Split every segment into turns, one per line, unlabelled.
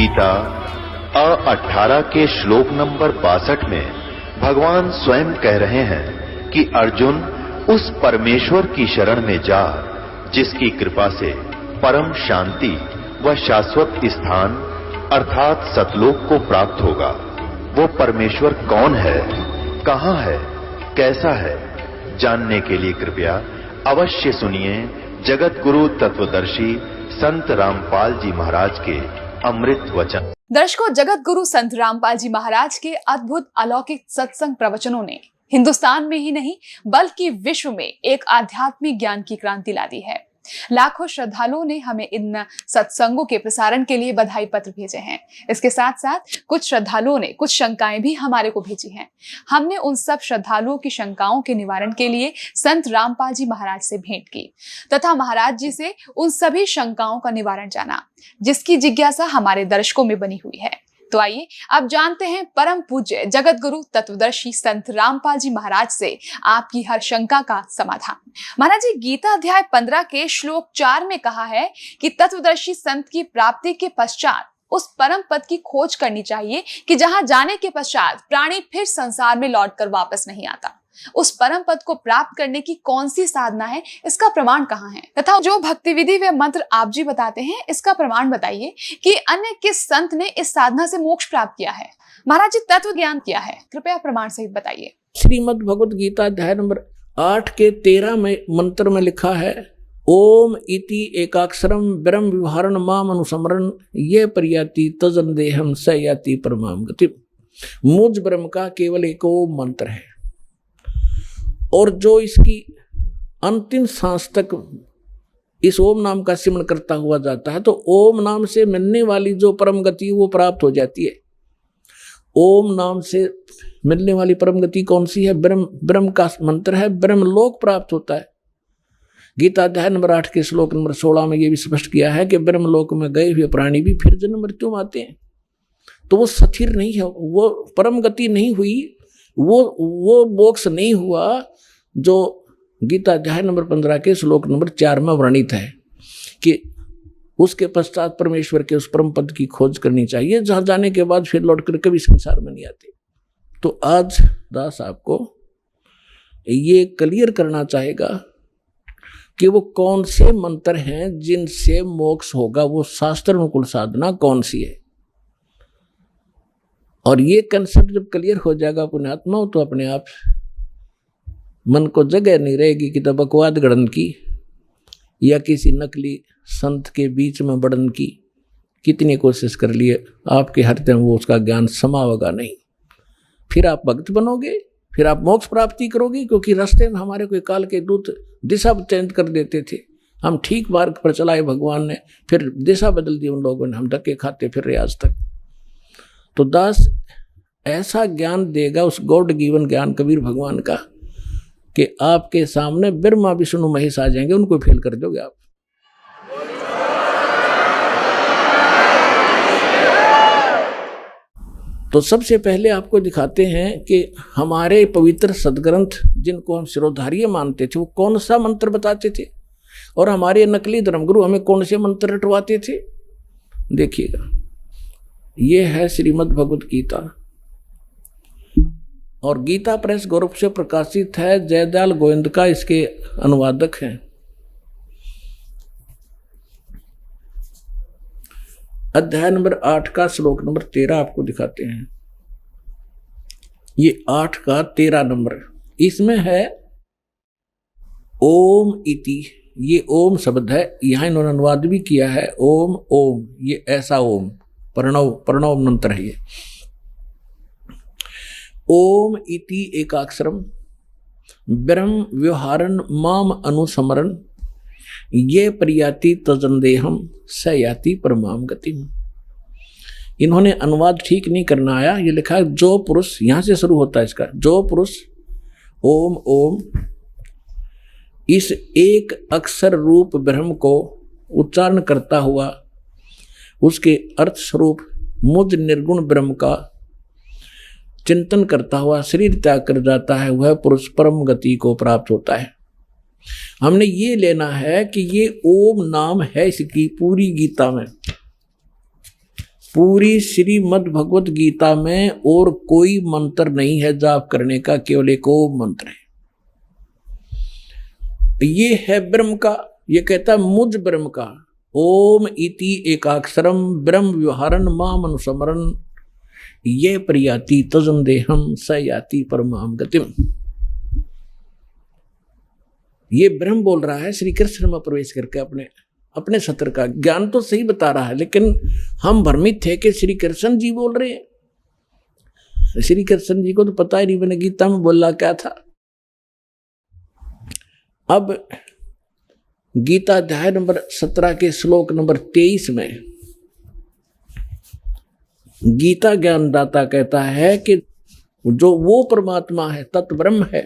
गीता 18 के श्लोक नंबर 62 में भगवान स्वयं कह रहे हैं कि अर्जुन उस परमेश्वर की शरण में जा जिसकी कृपा से परम शांति व शाश्वत स्थान अर्थात सतलोक को प्राप्त होगा। वो परमेश्वर कौन है, कहां है, कैसा है, जानने के लिए कृपया अवश्य सुनिए जगत गुरु तत्वदर्शी संत रामपाल जी महाराज के अमृत वचन।
दर्शकों, जगत गुरु संत रामपाल जी महाराज के अद्भुत अलौकिक सत्संग प्रवचनों ने हिंदुस्तान में ही नहीं बल्कि विश्व में एक आध्यात्मिक ज्ञान की क्रांति ला दी है। लाखों श्रद्धालुओं ने हमें इन सत्संगों के प्रसारण के लिए बधाई पत्र भेजे हैं। इसके साथ साथ कुछ श्रद्धालुओं ने कुछ शंकाएं भी हमारे को भेजी हैं। हमने उन सब श्रद्धालुओं की शंकाओं के निवारण के लिए संत रामपाल जी महाराज से भेंट की तथा महाराज जी से उन सभी शंकाओं का निवारण जाना जिसकी जिज्ञासा हमारे दर्शकों में बनी हुई है। तो आइए अब जानते हैं परम पूज्य जगत गुरु तत्वदर्शी संत रामपाल जी महाराज से आपकी हर शंका का समाधान। महाराज जी, गीता अध्याय 15 के श्लोक 4 में कहा है कि तत्वदर्शी संत की प्राप्ति के पश्चात उस परम पद की खोज करनी चाहिए कि जहां जाने के पश्चात प्राणी फिर संसार में लौटकर वापस नहीं आता। उस परम पद को प्राप्त करने की कौन सी साधना है, इसका प्रमाण कहाँ है, तथा जो भक्ति विधि व मंत्र आप जी बताते हैं इसका प्रमाण बताइए कि अन्य किस संत ने इस साधना से मोक्ष प्राप्त किया है। महाराज जी, तत्व ज्ञान किया है, कृपया प्रमाण सहित बताइए।
श्रीमद् भगवद गीता अध्याय नंबर 8 के 13 में मंत्र में लिखा है, ओम इति एकाक्षरम ब्रह्म विवहारण माम अनुसमरण ये प्रयाति तजन देहम स याति परमाम गति। मुझ ब्रह्म का केवल एक ओम मंत्र है और जो इसकी अंतिम सांस तक इस ओम नाम का सिमरण करता हुआ जाता है तो ओम नाम से मिलने वाली जो परम गति वो प्राप्त हो जाती है। ओम नाम से मिलने वाली परम गति कौन सी है? ब्रह्म का मंत्र है, ब्रह्म लोक प्राप्त होता है। गीता अध्याय नंबर 8 के श्लोक नंबर 16 में ये भी स्पष्ट किया है कि ब्रह्म लोक में गए हुए प्राणी भी फिर जन्म मृत्यु में आते हैं। तो वो स्थिर नहीं है, वो परम गति नहीं हुई, वो मोक्ष नहीं हुआ जो गीता अध्याय नंबर 15 के श्लोक नंबर 4 में वर्णित है कि उसके पश्चात परमेश्वर के उस परम पद की खोज करनी चाहिए जहां जाने के बाद फिर लौटकर कभी संसार में नहीं आते। तो आज दास आपको ये क्लियर करना चाहेगा कि वो कौन से मंत्र हैं जिनसे मोक्ष होगा, वो शास्त्र अनुकूल साधना कौन सी है। और ये कंसेप्ट जब क्लियर हो जाएगा पुण्यात्मा तो अपने आप मन को जगह नहीं रहेगी कि तब बकवाद गढ़न की या किसी नकली संत के बीच में बढ़न की कितनी कोशिश कर लिए आपके हृदय में वो उसका ज्ञान समावेगा नहीं। फिर आप भक्त बनोगे, फिर आप मोक्ष प्राप्ति करोगे, क्योंकि रास्ते में हमारे कोई काल के दूत दिशा चेंज कर देते थे। हम ठीक मार्ग पर चलाए भगवान ने, फिर दिशा बदल दी उन लोगों ने, हम धक्के खाते फिर रहे आज तक। तो दास ऐसा ज्ञान देगा उस गॉड गिवन ज्ञान कबीर भगवान का कि आपके सामने ब्रह्मा विष्णु महेश आ जाएंगे, उनको फेल कर दोगे आप। तो सबसे पहले आपको दिखाते हैं कि हमारे पवित्र सदग्रंथ जिनको हम शिरोधार्य मानते थे वो कौन सा मंत्र बताते थे और हमारे नकली धर्मगुरु हमें कौन से मंत्र रटवाते थे। देखिएगा, ये है श्रीमद् भगवद गीता और गीता प्रेस गोरख से प्रकाशित है। जयदयाल गोविंद का इसके अनुवादक हैं। अध्याय नंबर 8 का श्लोक नंबर 13 आपको दिखाते हैं। ये 8 का 13 नंबर, इसमें है ओम इति, ये ओम शब्द है, यहां इन्होंने अनुवाद भी किया है ओम ओम, ये ऐसा ओम प्रणव मंत्र है। ये ओम इति एकाक्षरम ब्रह्म व्यवहारन माम अनुसमरण ये प्रयाति तजनदेहम स याति परमाम गतिम। इन्होंने अनुवाद ठीक नहीं करना आया, ये लिखा है जो पुरुष, यहां से शुरू होता है इसका, जो पुरुष ओम ओम इस एक अक्षर रूप ब्रह्म को उच्चारण करता हुआ उसके अर्थ स्वरूप मुझ निर्गुण ब्रह्म का चिंतन करता हुआ शरीर त्याग कर जाता है, वह पुरुष परम गति को प्राप्त होता है। हमने ये लेना है कि ये ओम नाम है इसकी पूरी गीता में। पूरी श्रीमद् भगवत गीता में और कोई मंत्र नहीं है जाप करने का, केवल एक ओम मंत्र है। ये है ब्रह्म का, ये कहता है मुझ ब्रह्म का। ओम इति एकाक्षरम ब्रह्म व्यवहारन माम अनुस्मरन् ये प्रयाति तजम देहम स याति परमाम गतिम। ये ब्रह्म बोल रहा है श्री कृष्ण में प्रवेश करके अपने सत्र का ज्ञान तो सही बता रहा है, लेकिन हम भ्रमित थे कि श्री कृष्ण जी बोल रहे हैं। श्री कृष्ण जी को तो पता ही नहीं मैंने गीता में बोला क्या था। अब गीता अध्याय नंबर 17 के श्लोक नंबर 23 में गीता ज्ञानदाता कहता है कि जो वो परमात्मा है, तत्ब्रह्म है,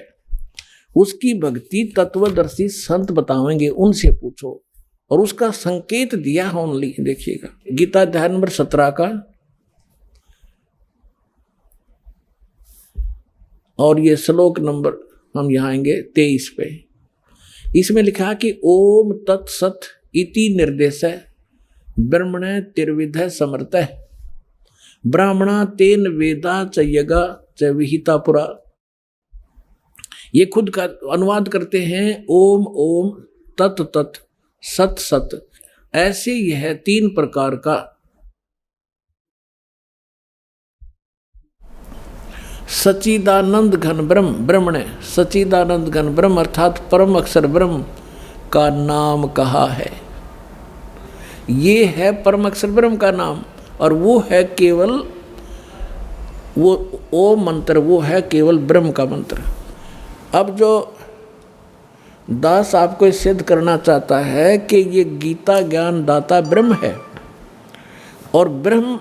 उसकी भक्ति तत्वदर्शी संत बतावेंगे, उनसे पूछो। और उसका संकेत दिया है ओनली, देखिएगा गीता अध्याय नंबर 17 का और ये श्लोक नंबर हम यहाँ आएंगे 23 पे। इसमें लिखा कि ओम तत्सत इति निर्देश ब्रह्मण तिर्विध समर्थ ब्राह्मणा तेन वेदा च यगा च विहिता पुरा। ये खुद का अनुवाद करते हैं ओम ओम तत् तत् सत सत। ऐसे यह 3 प्रकार का सच्चिदानंद घन ब्रह्म, ब्रह्मण सच्चिदानंद घन ब्रह्म अर्थात परम अक्षर ब्रह्म का नाम कहा है। ये है परम अक्षर ब्रह्म का नाम, और वो है केवल वो ओम मंत्र, वो है केवल ब्रह्म का मंत्र। अब जो दास आपको सिद्ध करना चाहता है कि ये गीता ज्ञान दाता ब्रह्म है और ब्रह्म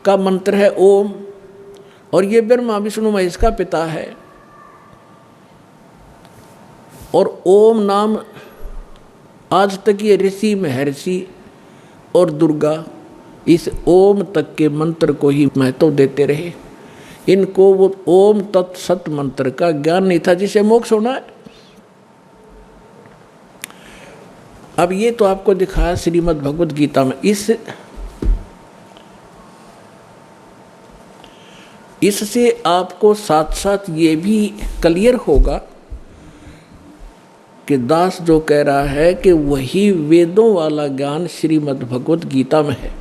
का मंत्र है ओम, और ये ब्रह्मा विष्णु महेश का पिता है, और ओम नाम आज तक ये ऋषि महर्षि और दुर्गा इस ओम तक के मंत्र को ही महत्व देते रहे। इनको वो ओम तत्सत मंत्र का ज्ञान नहीं था जिसे मोक्ष होना है। अब ये तो आपको दिखाया श्रीमद् भगवत गीता में। इससे आपको साथ साथ ये भी क्लियर होगा कि दास जो कह रहा है कि वही वेदों वाला ज्ञान श्रीमद् भगवत गीता में है,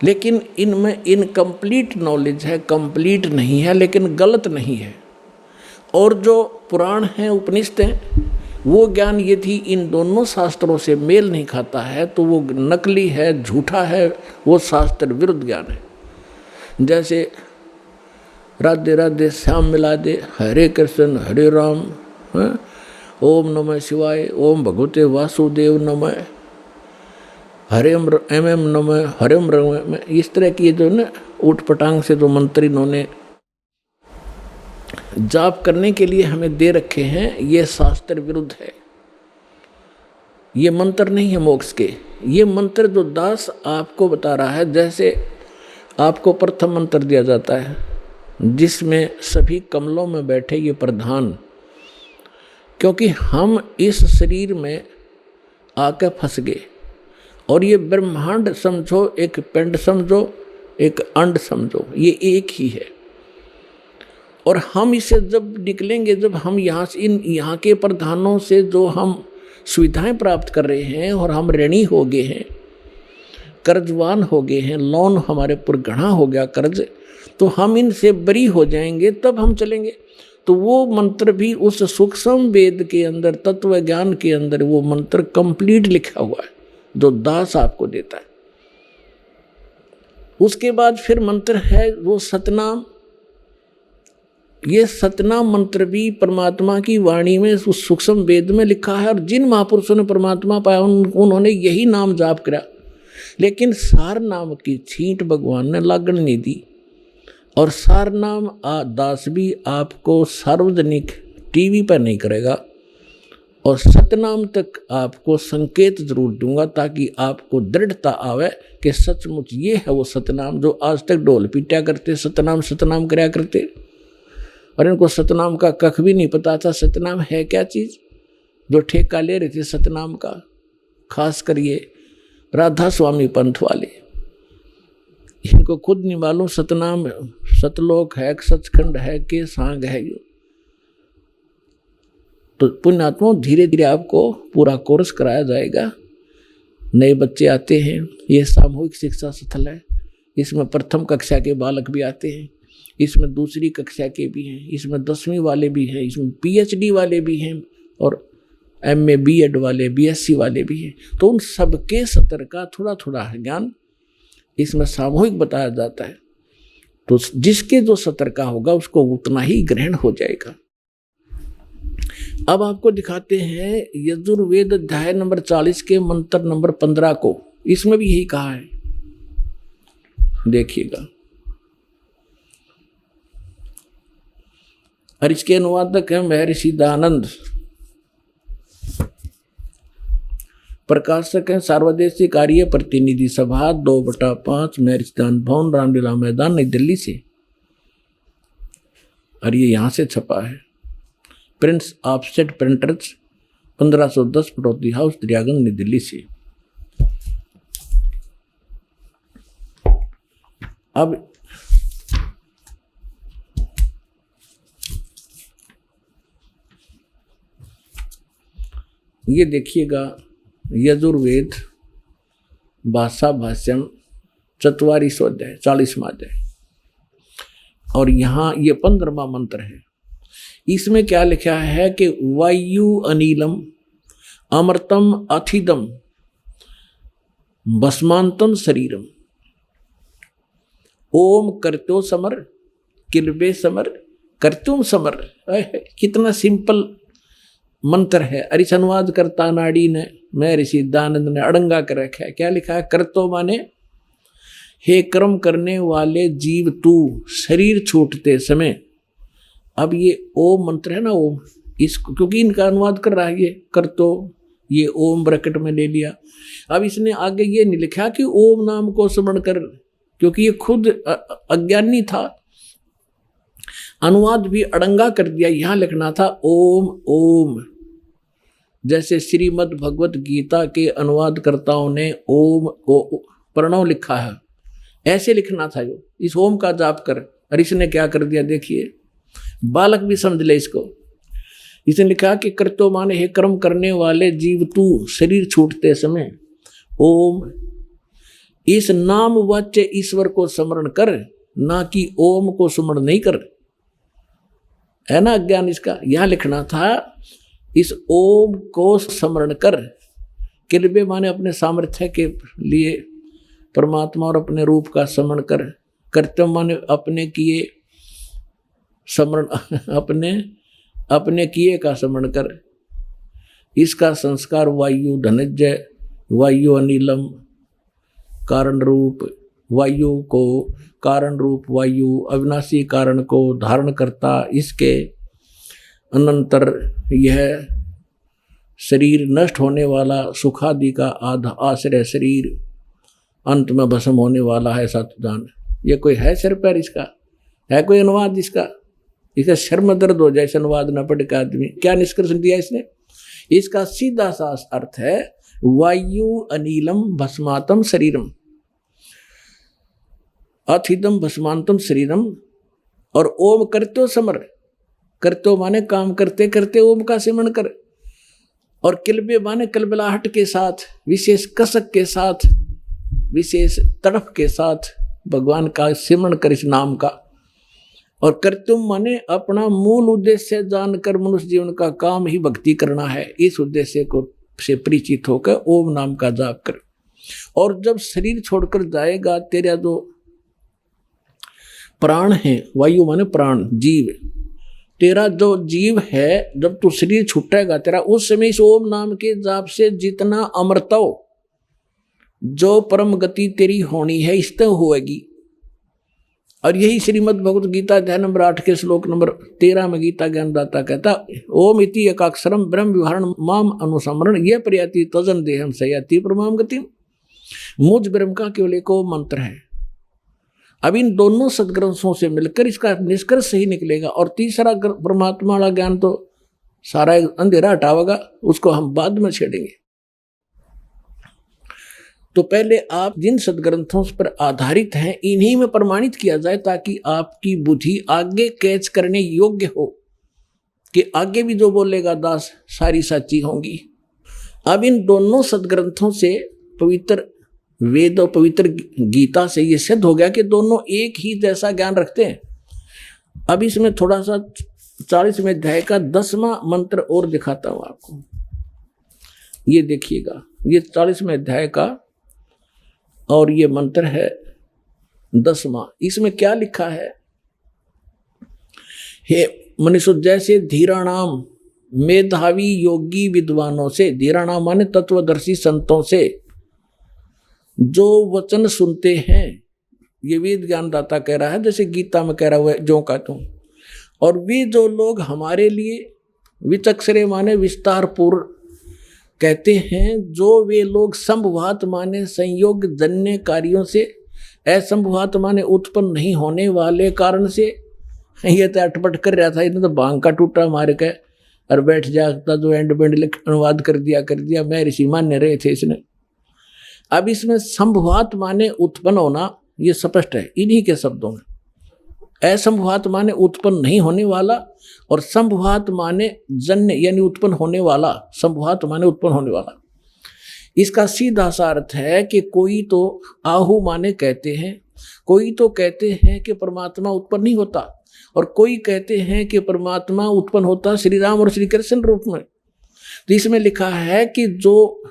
लेकिन इनमें इनकम्प्लीट नॉलेज है, कंप्लीट नहीं है, लेकिन गलत नहीं है। और जो पुराण हैं, उपनिषद हैं, वो ज्ञान यदि इन दोनों शास्त्रों से मेल नहीं खाता है तो वो नकली है, झूठा है, वो शास्त्र विरुद्ध ज्ञान है। जैसे राधे राधे श्याम मिला दे, हरे कृष्ण हरे राम, ओम नमः शिवाय, ओम भगवते वासुदेव नमः, हरे एम नमः, हरेम रम, इस तरह की जो ना ऊट पटांग से जो मंत्र इन्होंने जाप करने के लिए हमें दे रखे हैं, ये शास्त्र विरुद्ध है। ये मंत्र नहीं है मोक्ष के। ये मंत्र जो दास आपको बता रहा है, जैसे आपको प्रथम मंत्र दिया जाता है जिसमें सभी कमलों में बैठे ये प्रधान, क्योंकि हम इस शरीर में आके फंस गए और ये ब्रह्मांड समझो, एक पिंड समझो, एक अंड समझो, ये एक ही है। और हम इसे जब निकलेंगे, जब हम यहाँ से यहाँ के प्रधानों से जो हम सुविधाएं प्राप्त कर रहे हैं और हम ऋणी हो गए हैं, कर्जवान हो गए हैं, लोन हमारे पर गढ़ा हो गया कर्ज, तो हम इनसे बरी हो जाएंगे, तब हम चलेंगे। तो वो मंत्र भी उस सूक्ष्म वेद के अंदर, तत्व ज्ञान के अंदर वो मंत्र कंप्लीट लिखा हुआ है जो दास आपको देता है। उसके बाद फिर मंत्र है वो सतनाम। ये सतनाम मंत्र भी परमात्मा की वाणी में उस सूक्ष्म वेद में लिखा है, और जिन महापुरुषों ने परमात्मा पाया उन्होंने यही नाम जाप करा। लेकिन सार नाम की छींट भगवान ने लागण नहीं दी, और सार नाम दास भी आपको सार्वजनिक टीवी पर नहीं करेगा, और सतनाम तक आपको संकेत जरूर दूंगा ताकि आपको दृढ़ता आवे कि सचमुच ये है वो सतनाम जो आज तक ढोल पीटा करते, सतनाम सतनाम कराया करते, और इनको सतनाम का कख भी नहीं पता था। सतनाम है क्या चीज़, जो ठेका ले रहे थे सतनाम का, खास कर ये राधा स्वामी पंथ वाले, इनको खुद नहीं मालूम सतनाम सतलोक है, सचखंड है के सांग है। यो तो पुण्यात्मा धीरे धीरे आपको पूरा कोर्स कराया जाएगा। नए बच्चे आते हैं, ये सामूहिक शिक्षा स्थल है। इसमें प्रथम कक्षा के बालक भी आते हैं, इसमें दूसरी कक्षा के भी हैं, इसमें 10वीं वाले भी हैं, इसमें PhD वाले भी हैं और MA B.Ed वाले, BSc वाले भी हैं। तो उन सबके सत्र का थोड़ा थोड़ा ज्ञान इसमें सामूहिक बताया जाता है। तो जिसके जो सत्र का होगा उसको उतना ही ग्रहण हो जाएगा। अब आपको दिखाते हैं यजुर्वेद अध्याय नंबर 40 के मंत्र नंबर 15 को। इसमें भी यही कहा है, देखिएगा। और इसके अनुवादक है महर्षि दयानंद, प्रकाशक है सार्वदेशिक कार्य प्रतिनिधि सभा 2/5 महर्षि दयानंद भवन, रामलीला मैदान, नई दिल्ली से। और ये यहां से छपा है, Prince Offset Printers 1510 Pataudi House, Daryaganj, New Delhi से। अब ये देखिएगा, यजुर्वेद भाषा भाष्यम 44वां अध्याय 40वां अध्याय, और यहाँ ये 15वां मंत्र है। इसमें क्या लिखा है कि वायु अनिलम अमृतम अथिदम भस्मांतम शरीरम ओम करतो समर किलबे समर करतुम समर। कितना सिंपल मंत्र है। और इस अनुवाद करता नाड़ी ने महर्षि दयानंद ने अड़ंगा कर रखा है। क्या लिखा है? करतो माने हे कर्म करने वाले जीव तू शरीर छूटते समय। अब ये ओम मंत्र है ना, ओम, इसको क्योंकि इनका अनुवाद कर रहा है ये करतो, ये ओम ब्रैकेट में ले लिया। अब इसने आगे ये नहीं लिखा कि ओम नाम को स्मरण कर, क्योंकि ये खुद अज्ञानी था, अनुवाद भी अड़ंगा कर दिया। यहां लिखना था ओम ओम, जैसे श्रीमद् भगवत गीता के अनुवादकर्ताओं ने ओम को प्रणव लिखा है, ऐसे लिखना था जो इस ओम का जाप कर। और इसने क्या कर दिया देखिए, बालक भी समझ ले इसको। इसने लिखा कि कर्तो माने हे कर्म करने वाले जीव तू शरीर छूटते समय ओम, इस नाम वाच्य ईश्वर को स्मरण कर, ना कि ओम को स्मरण नहीं कर। है ना अज्ञान इसका। यहां लिखना था इस ओम को स्मरण कर। किलबे माने अपने सामर्थ्य के लिए परमात्मा और अपने रूप का स्मरण कर। कर्तव्य माने अपने किए स्मरण, अपने किए का स्मरण कर। इसका संस्कार वायु धनंजय, वायु अनिलम कारण रूप वायु को, कारण रूप वायु अविनाशी कारण को धारण करता। इसके अनंतर यह शरीर नष्ट होने वाला सुखादि का आश्रय शरीर अंत में भस्म होने वाला है सातुदान। ये कोई है सिर पैर इसका? है कोई अनुवाद इसका? इसका शर्म दर्द हो जाए अनुवाद न पढ़ के आदमी। क्या निष्कर्ष दिया इसने? इसका सीधा सा अर्थ है वायु अनिलम भस्मातम शरीरम, अथिदम भस्मांतम शरीरम। और ओम करतो समर, करतो माने काम करते करते ओम का सिमरण कर। और किलबे माने कलबलाहट के साथ, विशेष कसक के साथ, विशेष तड़फ के साथ भगवान का सिमरण कर इस नाम का। और कर्तुम माने अपना मूल उद्देश्य जानकर मनुष्य जीवन का काम ही भक्ति करना है। इस उद्देश्य को से परिचित होकर ओम नाम का जाप कर। और जब शरीर छोड़कर जाएगा, तेरा जो प्राण है, वायु माने प्राण जीव, तेरा जो जीव है, जब तू शरीर छूटेगा तेरा, उस समय इस ओम नाम के जाप से जितना अमृतो, जो परम गति तेरी होनी है, इस तक होएगी। और यही श्रीमद् भगवत गीता अध्याय नंबर 8 के श्लोक नंबर 13 में गीता ज्ञानदाता कहता, ओम इति एकाक्षरम ब्रह्म विवरण माम अनुसमरण ये प्रयाति तजन देहम सयाति परमाम गति। मुझ ब्रह्म का केवल एक मंत्र है। अब इन दोनों सदग्रंथों से मिलकर इसका निष्कर्ष सही निकलेगा। और तीसरा परमात्मा वाला ज्ञान तो सारा अंधेरा हटावेगा, उसको हम बाद में छेड़ेंगे। तो पहले आप जिन सदग्रंथों पर आधारित हैं इन्हीं में प्रमाणित किया जाए, ताकि आपकी बुद्धि आगे कैच करने योग्य हो कि आगे भी जो बोलेगा दास सारी सच्ची होंगी। अब इन दोनों सदग्रंथों से, पवित्र वेद और पवित्र गीता से ये सिद्ध हो गया कि दोनों एक ही जैसा ज्ञान रखते हैं। अब इसमें थोड़ा सा 40वें अध्याय का 10वां मंत्र और दिखाता हूं आपको। ये देखिएगा, ये 40वें अध्याय का और ये मंत्र है 10वां। इसमें क्या लिखा है? हे मनुष्य, जैसे धीराणाम मेधावी योगी विद्वानों से, धीराणाम माने तत्वदर्शी संतों से जो वचन सुनते हैं, ये वेद ज्ञानदाता कह रहा है, जैसे गीता में कह रहा हुआ है जो का तुम। और वे जो लोग हमारे लिए विचक्षरे माने विस्तार पूर्व कहते हैं, जो वे लोग संभवात माने संयोग जन्य कार्यों से, असंभवात माने उत्पन्न नहीं होने वाले कारण से। ये तो अटपट कर रहा था, इन्हें तो भांग का टूटा मार के और बैठ जाता, जो एंड बेंड अनुवाद कर दिया मैं ऋषि मान्य रहे थे इसने। अब इसमें संभवात माने उत्पन्न होना, ये स्पष्ट है इन्हीं के शब्दों में। असंभवात माने उत्पन्न नहीं होने वाला, और संभवात माने जन्य यानी उत्पन्न होने वाला, संभवात माने उत्पन्न होने वाला। इसका सीधा सा अर्थ है कि कोई तो आहु माने कहते हैं, कोई तो कहते हैं कि परमात्मा उत्पन्न नहीं होता, और कोई कहते हैं कि परमात्मा उत्पन्न होता श्री राम और श्री कृष्ण रूप में। तो इसमें लिखा है कि जो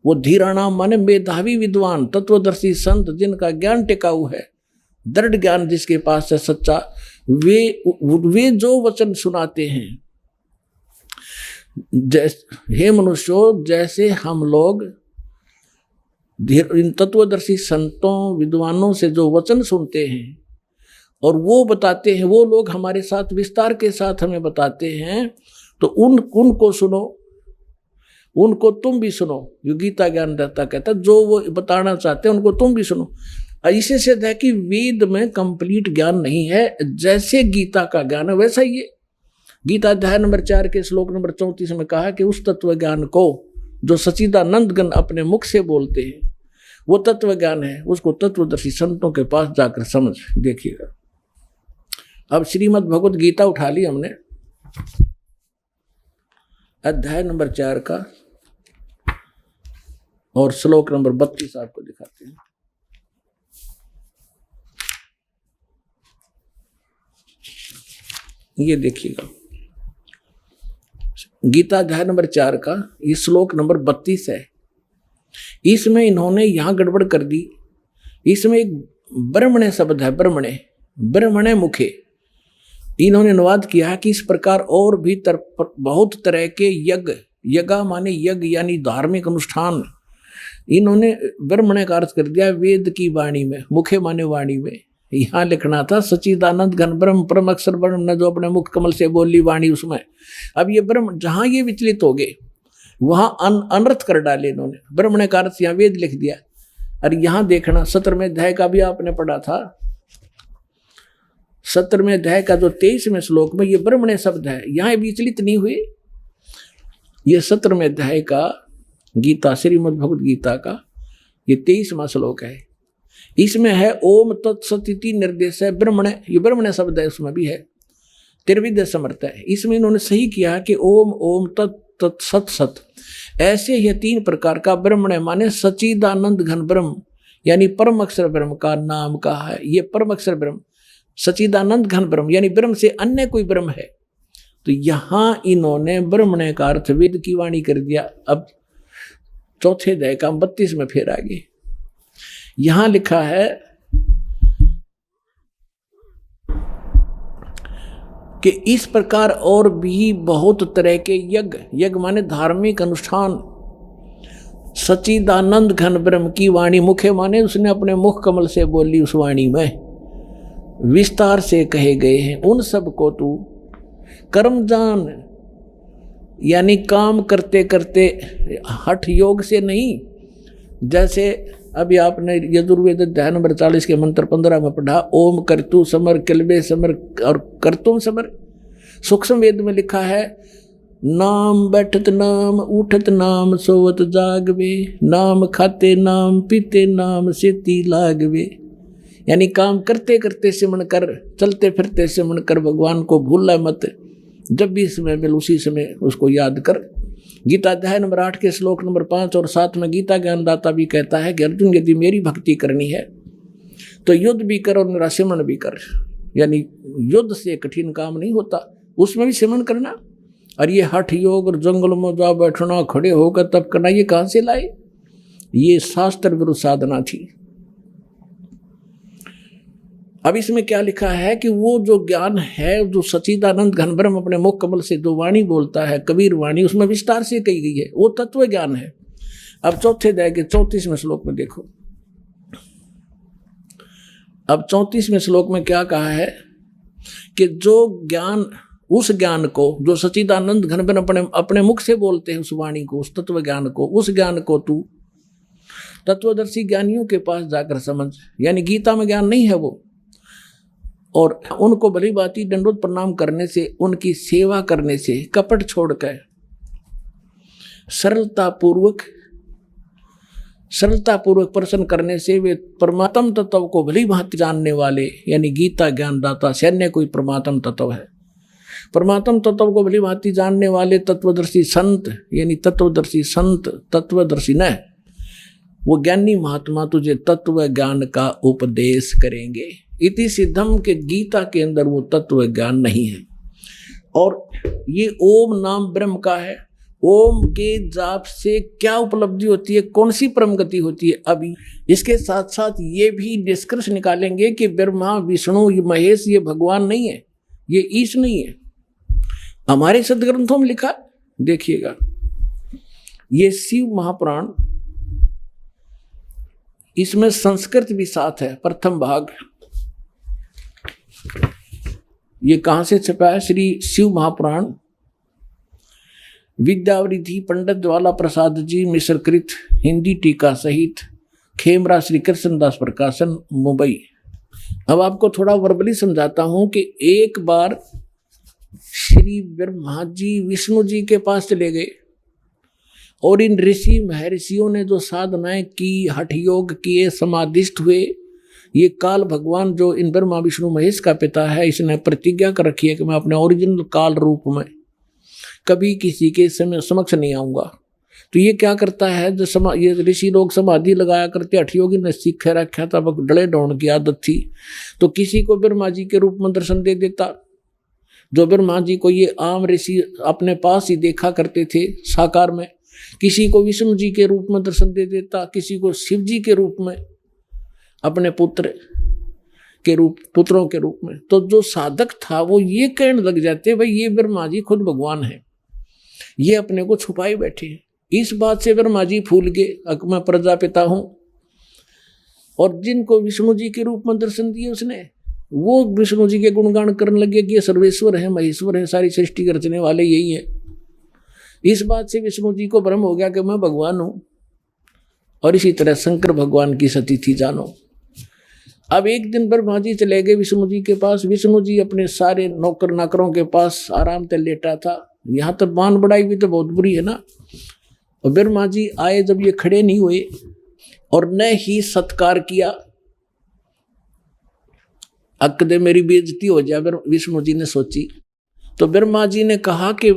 वो धीराणाम माने मेधावी विद्वान तत्वदर्शी संत, जिनका ज्ञान टिकाऊ है, दृढ़ ज्ञान जिसके पास है सच्चा, वे जो वचन सुनाते हैं, हे मनुष्यों, जैसे हम लोग इन तत्वदर्शी संतों विद्वानों से जो वचन सुनते हैं और वो बताते हैं, वो लोग हमारे साथ विस्तार के साथ हमें बताते हैं, तो उनको सुनो, उनको तुम भी सुनो। यो गीता ज्ञानदाता कहता है, जो वो बताना चाहते हैं उनको तुम भी सुनो। इसे सिद्ध है कि वेद में कंप्लीट ज्ञान नहीं है, जैसे गीता का ज्ञान है वैसा ही है। गीता अध्याय नंबर 4 के श्लोक नंबर 34 में कहा कि उस तत्व ज्ञान को जो सच्चिदानंदगण अपने मुख से बोलते हैं, वो तत्व ज्ञान है, उसको तत्वदर्शी संतों के पास जाकर समझ देखिएगा। अब श्रीमद् भगवत गीता उठा ली हमने, अध्याय नंबर 4 का और श्लोक नंबर 32 आपको दिखाते हैं। ये देखिएगा, गीता अध्याय नंबर 4 का ये श्लोक नंबर 32 है। इसमें इन्होंने यहां गड़बड़ कर दी। इसमें एक ब्रह्मणे शब्द है, ब्रह्मणे मुखे। इन्होंने अनुवाद किया कि इस प्रकार और भी बहुत तरह के यज्ञ माने यज्ञ यानी धार्मिक अनुष्ठान, इन्होंने ब्रह्मणे का अर्थ कर दिया वेद की वाणी में, मुखे माने वाणी में। यहाँ लिखना था सच्चिदानंद घन ब्रह्म परम अक्षर ब्रह्म ने जो अपने मुख कमल से बोली वाणी उसमें। अब ये ब्रह्म जहाँ ये विचलित हो गए वहाँ अनर्थ कर डाले इन्होंने, ब्रह्मणे का अर्थ यहाँ वेद लिख दिया। और यहाँ देखना 17वें अध्याय का भी आपने पढ़ा था, 17वें अध्याय का जो 23वें श्लोक में ये ब्रह्मणे शब्द है, यहाँ विचलित नहीं हुए। ये 17वें अध्याय का गीता श्रीमद् भगवत गीता का ये 23वां श्लोक है। इसमें है ओम तत्सत निर्देश है ब्रह्मणे, ये ब्रह्मणे शब्द है, उसमें भी है त्रिविध समर्थ है। इसमें इन्होंने सही किया कि ओम ओम तत् सत सत, ऐसे ही 3 प्रकार का ब्रह्मणे माने सच्चिदानंद घन ब्रह्म यानी परम अक्षर ब्रह्म का नाम कहा है। ये परम अक्षर ब्रह्म सच्चिदानंद घन ब्रह्म यानी ब्रह्म से अन्य कोई ब्रह्म है। तो यहाँ इन्होंने ब्रह्मणे का अर्थ वेद की वाणी कर दिया। अब चौथे अध्याय का 32 में फिर आगे यहां लिखा है कि इस प्रकार और भी बहुत तरह के यज्ञ माने धार्मिक अनुष्ठान, सच्चिदानंद घन ब्रह्म की वाणी, मुखे माने उसने अपने मुख कमल से बोली उस वाणी में विस्तार से कहे गए हैं। उन सब को तू कर्म जान, यानी काम करते करते हठ योग से नहीं। जैसे अभी आपने यजुर्वेद अध्याय नंबर 40 के मंत्र 15 में पढ़ा, ओम कर्तु समर किलबे समर और कर्तुम समर। सूक्ष्म वेद में लिखा है नाम बैठत नाम उठत नाम सोवत जागवे, नाम खाते नाम पीते नाम सेती लागवे। यानी काम करते करते सिमरण कर, चलते फिरते सिमरण कर, भगवान को भूलना मत। जब भी समय मिले उसी समय उसको याद कर। गीता अध्याय नंबर 8 के श्लोक नंबर 5 और 7 में गीता ज्ञानदाता भी कहता है कि अर्जुन यदि मेरी भक्ति करनी है तो युद्ध भी कर और मेरा सिमरण भी कर। यानी युद्ध से कठिन काम नहीं होता, उसमें भी सिमरण करना। और ये हठ योग और जंगल में जा बैठना, खड़े होकर तप करना, ये कहाँ से लाए? ये शास्त्र विरुद्ध साधना थी। अब इसमें क्या लिखा है कि वो जो ज्ञान है, जो सच्चिदानंद घन ब्रह्म अपने मुख कमल से जो वाणी बोलता है, कबीर वाणी, उसमें विस्तार से कही गई है, वो तत्व ज्ञान है। अब चौथे अध्याय के 34वें श्लोक में देखो। अब 34वें श्लोक में क्या कहा है कि जो ज्ञान, उस ज्ञान को जो सच्चिदानंद घन ब्रह्म अपने मुख से बोलते हैं, उस वाणी को, उस तत्व ज्ञान को, उस ज्ञान को तू तत्वदर्शी ज्ञानियों के पास जाकर समझ। यानी गीता में ज्ञान नहीं है वो, और उनको भली भांति दंडोत प्रणाम करने से, उनकी सेवा करने से, कपट छोड़कर सरलता पूर्वक प्रश्न करने से वे परमात्म तत्व को भली भांति जानने वाले, यानी गीता ज्ञानदाता सैन्य कोई परमात्म तत्व है। परमात्म तत्व को भली भांति जानने वाले तत्वदर्शी संत, यानी तत्वदर्शी संत, तत्वदर्शी न, वो ज्ञानी महात्मा तुझे तत्व ज्ञान का उपदेश करेंगे। इति सिद्धम के गीता के अंदर वो तत्व ज्ञान नहीं है। और ये ओम नाम ब्रह्म का है। ओम के जाप से क्या उपलब्धि होती है, कौन सी परम गति होती है? अभी इसके साथ साथ ये भी निष्कर्ष निकालेंगे कि ब्रह्मा विष्णु ये महेश ये भगवान नहीं है, ये ईश नहीं है। हमारे सदग्रंथों में लिखा, देखिएगा, ये शिव महापुराण, इसमें संस्कृत भी साथ है। प्रथम भाग ये कहां से छपा है? श्री शिव महापुराण विद्यावृद्धि पंडित ज्वाला प्रसाद जी मिश्रकृत, हिंदी टीका सहित, खेमरा श्री कृष्णदास प्रकाशन, मुंबई। अब आपको थोड़ा वर्बली समझाता हूं कि एक बार श्री ब्रह्मा जी विष्णु जी के पास चले गए और इन ऋषि महर्षियों ने जो साधनाएं की, हठ योग किए, समाधिस्थ हुए, ये काल भगवान जो इन ब्रह्मा विष्णु महेश का पिता है, इसने प्रतिज्ञा कर रखी है कि मैं अपने ओरिजिनल काल रूप में कभी किसी के समक्ष नहीं आऊंगा। तो ये क्या करता है, जो ये ऋषि लोग समाधि लगाया करते, हठ योगी ने सीख रखा था, डले डौन की आदत थी, तो किसी को ब्रह्मा जी के रूप में दर्शन दे देता। जो ब्रह्मा जी को ये आम ऋषि अपने पास ही देखा करते थे साकार में, किसी को विष्णु जी के रूप में दर्शन दे देता, किसी को शिव जी के रूप में, अपने पुत्रों के रूप में। तो जो साधक था वो ये कहने लग जाते, भाई ये ब्रह्मा जी खुद भगवान है, ये अपने को छुपाए बैठे हैं। इस बात से ब्रह्मा जी फूल गए, मैं प्रजापिता हूं। और जिनको विष्णु जी के रूप में दर्शन दिए उसने, वो विष्णु जी के गुणगान करने लगे कि ये सर्वेश्वर है, महेश्वर है, सारी सृष्टि रचने वाले यही है। इस बात से विष्णु जी को भ्रम हो गया कि मैं भगवान हूं। और इसी तरह शंकर भगवान की सती थी, जानो। अब एक दिन ब्रह्मा जी चले गए विष्णु जी के पास। विष्णु जी अपने सारे नौकर नाकरों के पास आराम से लेटा था। यहाँ तो मान बढ़ाई भी तो बहुत बुरी है ना। और ब्रह्मा जी आए, जब ये खड़े नहीं हुए और न ही सत्कार किया, अक्कदे मेरी बेइज्जती हो जाए, विष्णु जी ने सोची। तो ब्रह्मा जी ने कहा कि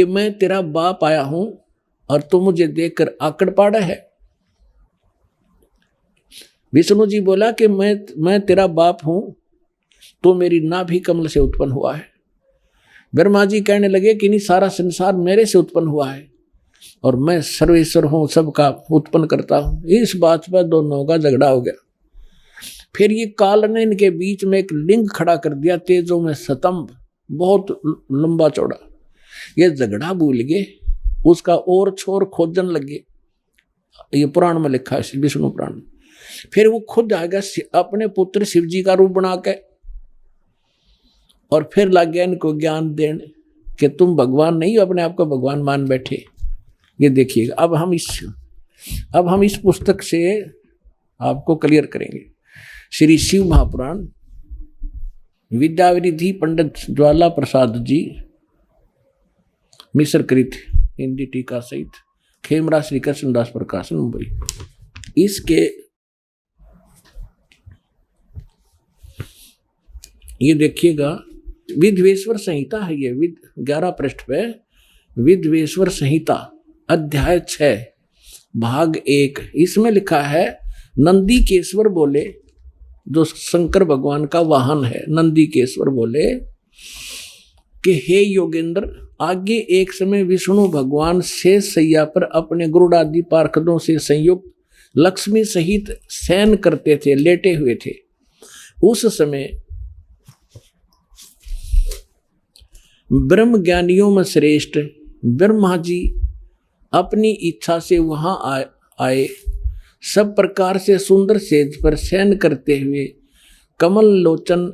मैं तेरा बाप आया हूं और तू मुझे देखकर आकड़ पाड़ा है। विष्णु जी बोला कि मैं तेरा बाप हूं, तो मेरी नाभि कमल से उत्पन्न हुआ है। ब्रह्मा जी कहने लगे कि नहीं, सारा संसार मेरे से उत्पन्न हुआ है और मैं सर्वेश्वर हूं, सबका उत्पन्न करता हूं। इस बात पर दोनों का झगड़ा हो गया। फिर ये काल ने इनके बीच में एक लिंग खड़ा कर दिया, तेजों में स्तंभ, बहुत लंबा चौड़ा। ये झगड़ा भूल गए, उसका और छोर खोजन लगे। ये पुराण में लिखा है, विष्णु पुराण। फिर वो खुद आ गया अपने पुत्र शिव जी का रूप बना के, और फिर लग गया इनको ज्ञान देने कि तुम भगवान नहीं हो, अपने आप को भगवान मान बैठे। ये देखिएगा, अब हम इस पुस्तक से आपको क्लियर करेंगे। श्री शिव महापुराण विद्यावृद्धि पंडित ज्वाला प्रसाद जी मिश्रकृत हिंदी टीका सहित, खेमरा श्री कृष्णदास प्रकाशन मुंबई। इसके ये देखिएगा, विधवेश्वर संहिता है ये, 11 पृष्ठ पे विधवेश्वर संहिता अध्याय 6 भाग 1। इसमें लिखा है, नंदीकेश्वर बोले, जो शंकर भगवान का वाहन है, नंदीकेश्वर बोले कि हे योगेंद्र, आगे एक समय विष्णु भगवान शेष शैया पर अपने गरुड़ादि पार्षदों से संयुक्त लक्ष्मी सहित शयन करते थे, लेटे हुए थे। उस समय ब्रह्म ज्ञानियों में श्रेष्ठ ब्रह्मा जी अपनी इच्छा से वहां आए। सब प्रकार से सुंदर सेज पर शयन करते हुए कमल लोचन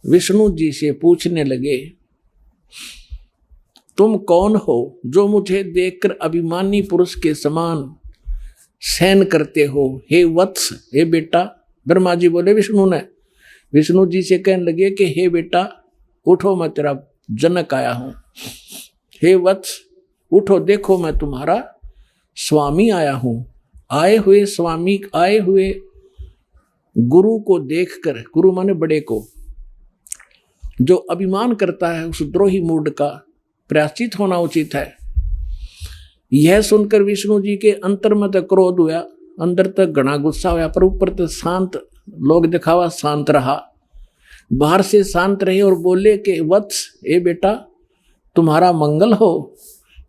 विष्णु जी से पूछने लगे, तुम कौन हो जो मुझे देखकर अभिमानी पुरुष के समान शयन करते हो? हे वत्स, हे बेटा। ब्रह्मा जी बोले विष्णु जी से कहने लगे कि हे बेटा उठो, मैं तेरा जनक आया हूं। हे वत्स उठो, देखो मैं तुम्हारा स्वामी आया हूं। आए हुए गुरु को देखकर, गुरु माने बड़े को, जो अभिमान करता है उस द्रोही मूड का प्रायश्चित होना उचित है। यह सुनकर विष्णु जी के अंतर में तक क्रोध हुआ, अंदर तक घना गुस्सा हुआ, पर ऊपर तक शांत, लोग दिखावा शांत रहा, बाहर से शांत रहे और बोले कि वत्स, ए बेटा तुम्हारा मंगल हो,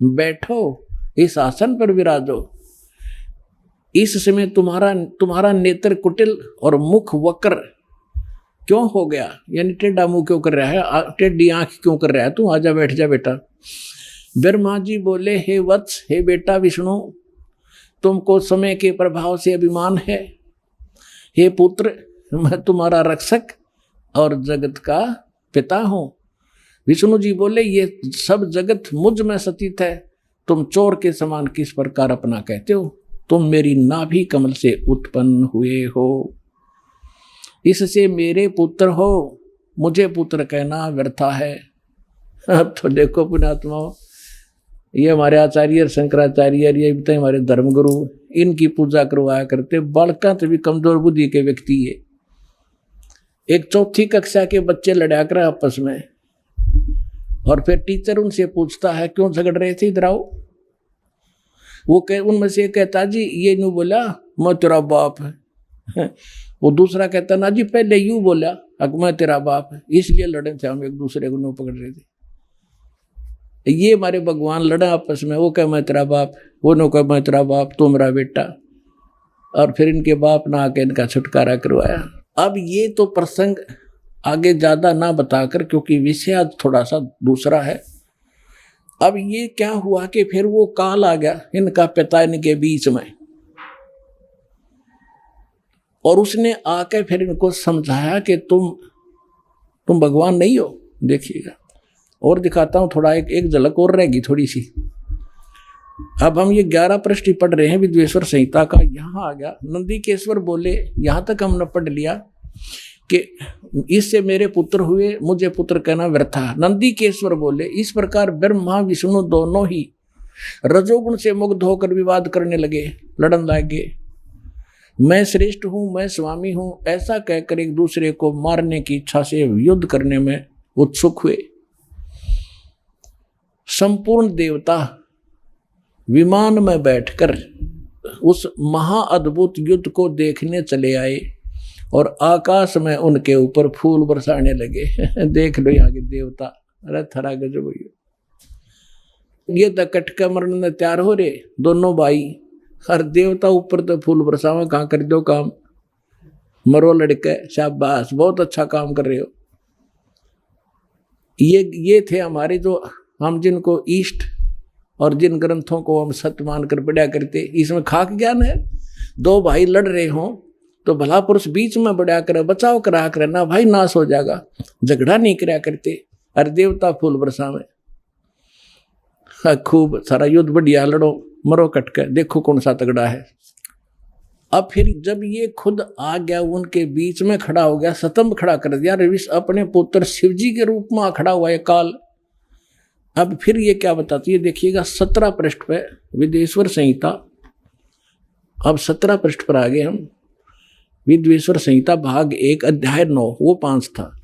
बैठो, इस आसन पर विराजो। इस समय तुम्हारा नेत्र कुटिल और मुख वक्र क्यों हो गया, यानी टेढ़ा मुंह क्यों कर रहा है, टेढ़ी आंख क्यों कर रहा है, तू आजा बैठ जा बेटा। ब्रह्मा जी बोले, हे वत्स, हे बेटा विष्णु, तुमको समय के प्रभाव से अभिमान है। हे पुत्र, मैं तुम्हारा रक्षक और जगत का पिता हूं। विष्णु जी बोले, ये सब जगत मुझ में स्थित है, तुम चोर के समान किस प्रकार अपना कहते हो? तुम मेरी नाभि कमल से उत्पन्न हुए हो, इससे मेरे पुत्र हो, मुझे पुत्र कहना व्यर्था है। अब तो देखो पुण्यात्मा, ये हमारे आचार्य शंकराचार्य, ये भी हमारे धर्मगुरु, इनकी पूजा करवाया करते। बालका तो भी कमजोर बुद्धि के व्यक्ति है। एक 4ठी कक्षा के बच्चे लड़ा कर आपस में, और फिर टीचर उनसे पूछता है क्यों झगड़ रहे थे, इधर आओ। वो उनमें से कहता, जी ये यूं बोला, मैं तेरा बाप है। वो दूसरा कहता, ना जी पहले यूं बोला, मैं तेरा बाप है, इसलिए लड़े थे हम, एक दूसरे को नो पकड़ रहे थे। ये हमारे भगवान लड़ा आपस में, वो कहे मैं तेरा बाप, वो नो कहे मैं तेरा बाप, तू मेरा बेटा, और फिर इनके बाप ना आके इनका छुटकारा करवाया। अब ये तो प्रसंग आगे ज्यादा ना बताकर, क्योंकि विषय आज थोड़ा सा दूसरा है। अब ये क्या हुआ कि फिर वो काल आ गया इनका पिता इनके बीच में, और उसने आके फिर इनको समझाया कि तुम भगवान नहीं हो। देखिएगा, और दिखाता हूं थोड़ा, एक झलक और रहेगी थोड़ी सी। अब हम ये 11 पृष्ठ पढ़ रहे हैं विधवेश्वर संहिता का। यहाँ आ गया, नंदीकेश्वर बोले, यहाँ तक हमने पढ़ लिया कि इससे मेरे पुत्र हुए, मुझे पुत्र कहना व्यर्था। नंदीकेश्वर बोले, इस प्रकार ब्रह्मा विष्णु दोनों ही रजोगुण से मुग्ध होकर विवाद करने लगे, लड़न लगे। मैं श्रेष्ठ हूं, मैं स्वामी हूं, ऐसा कहकर एक दूसरे को मारने की इच्छा से युद्ध करने में उत्सुक हुए। संपूर्ण देवता विमान में बैठकर उस महाअद्भुत युद्ध को देखने चले आए, और आकाश में उनके ऊपर फूल बरसाने लगे। देख लो यहाँ के देवता, अरे थरा गजब। ये तो कटका मरने में तैयार हो रहे दोनों भाई, हर देवता ऊपर तो फूल बरसावा, कहाँ कर दो काम, मरो लड़के, शाबाश, बहुत अच्छा काम कर रहे हो। ये थे हमारे, जो हम जिनको ईष्ट और जिन ग्रंथों को हम सत्य मानकर पढ़ा करते, इसमें खाक ज्ञान है। दो भाई लड़ रहे हों तो भला पुरुष बीच में बढ़ा कर बचाव करा कर, ना भाई नाश हो जाएगा, झगड़ा नहीं करा करते। अरे देवता फूल बरसावे, खूब सारा युद्ध बढ़िया, लड़ो मरो कटकर, देखो कौन सा तगड़ा है। अब फिर जब ये खुद आ गया, उनके बीच में खड़ा हो गया, स्तंभ खड़ा कर दिया। रविश अपने पुत्र शिवजी के रूप में खड़ा हुआ है काल। अब फिर ये क्या बताती है, देखिएगा 17 पृष्ठ पे विद्वेश्वर संहिता। अब 17 पृष्ठ पर आ गए हम। विद्वेश्वर संहिता भाग 1 अध्याय 9, वो 5 था।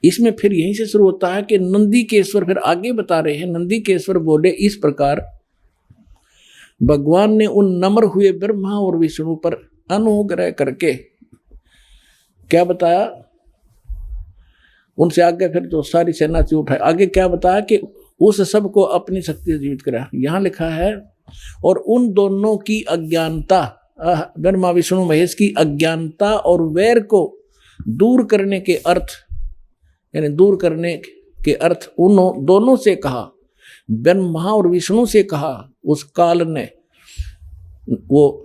इसमें फिर यहीं से शुरू होता है कि नंदीकेश्वर फिर आगे बता रहे हैं। नंदीकेश्वर बोले, इस प्रकार भगवान ने उन नम्र हुए ब्रह्मा और विष्णु पर अनुग्रह करके क्या बताया, उनसे आगे फिर तो सारी सेना से उठाए। आगे क्या बताया कि उस सब को अपनी शक्ति से जीवित करा। यहां लिखा है, और उन दोनों की अज्ञानता, ब्रह्मा विष्णु महेश की अज्ञानता और वैर को दूर करने के अर्थ, यानी दूर करने के अर्थ उन दोनों से कहा, ब्रह्मा और विष्णु से कहा। उस काल ने वो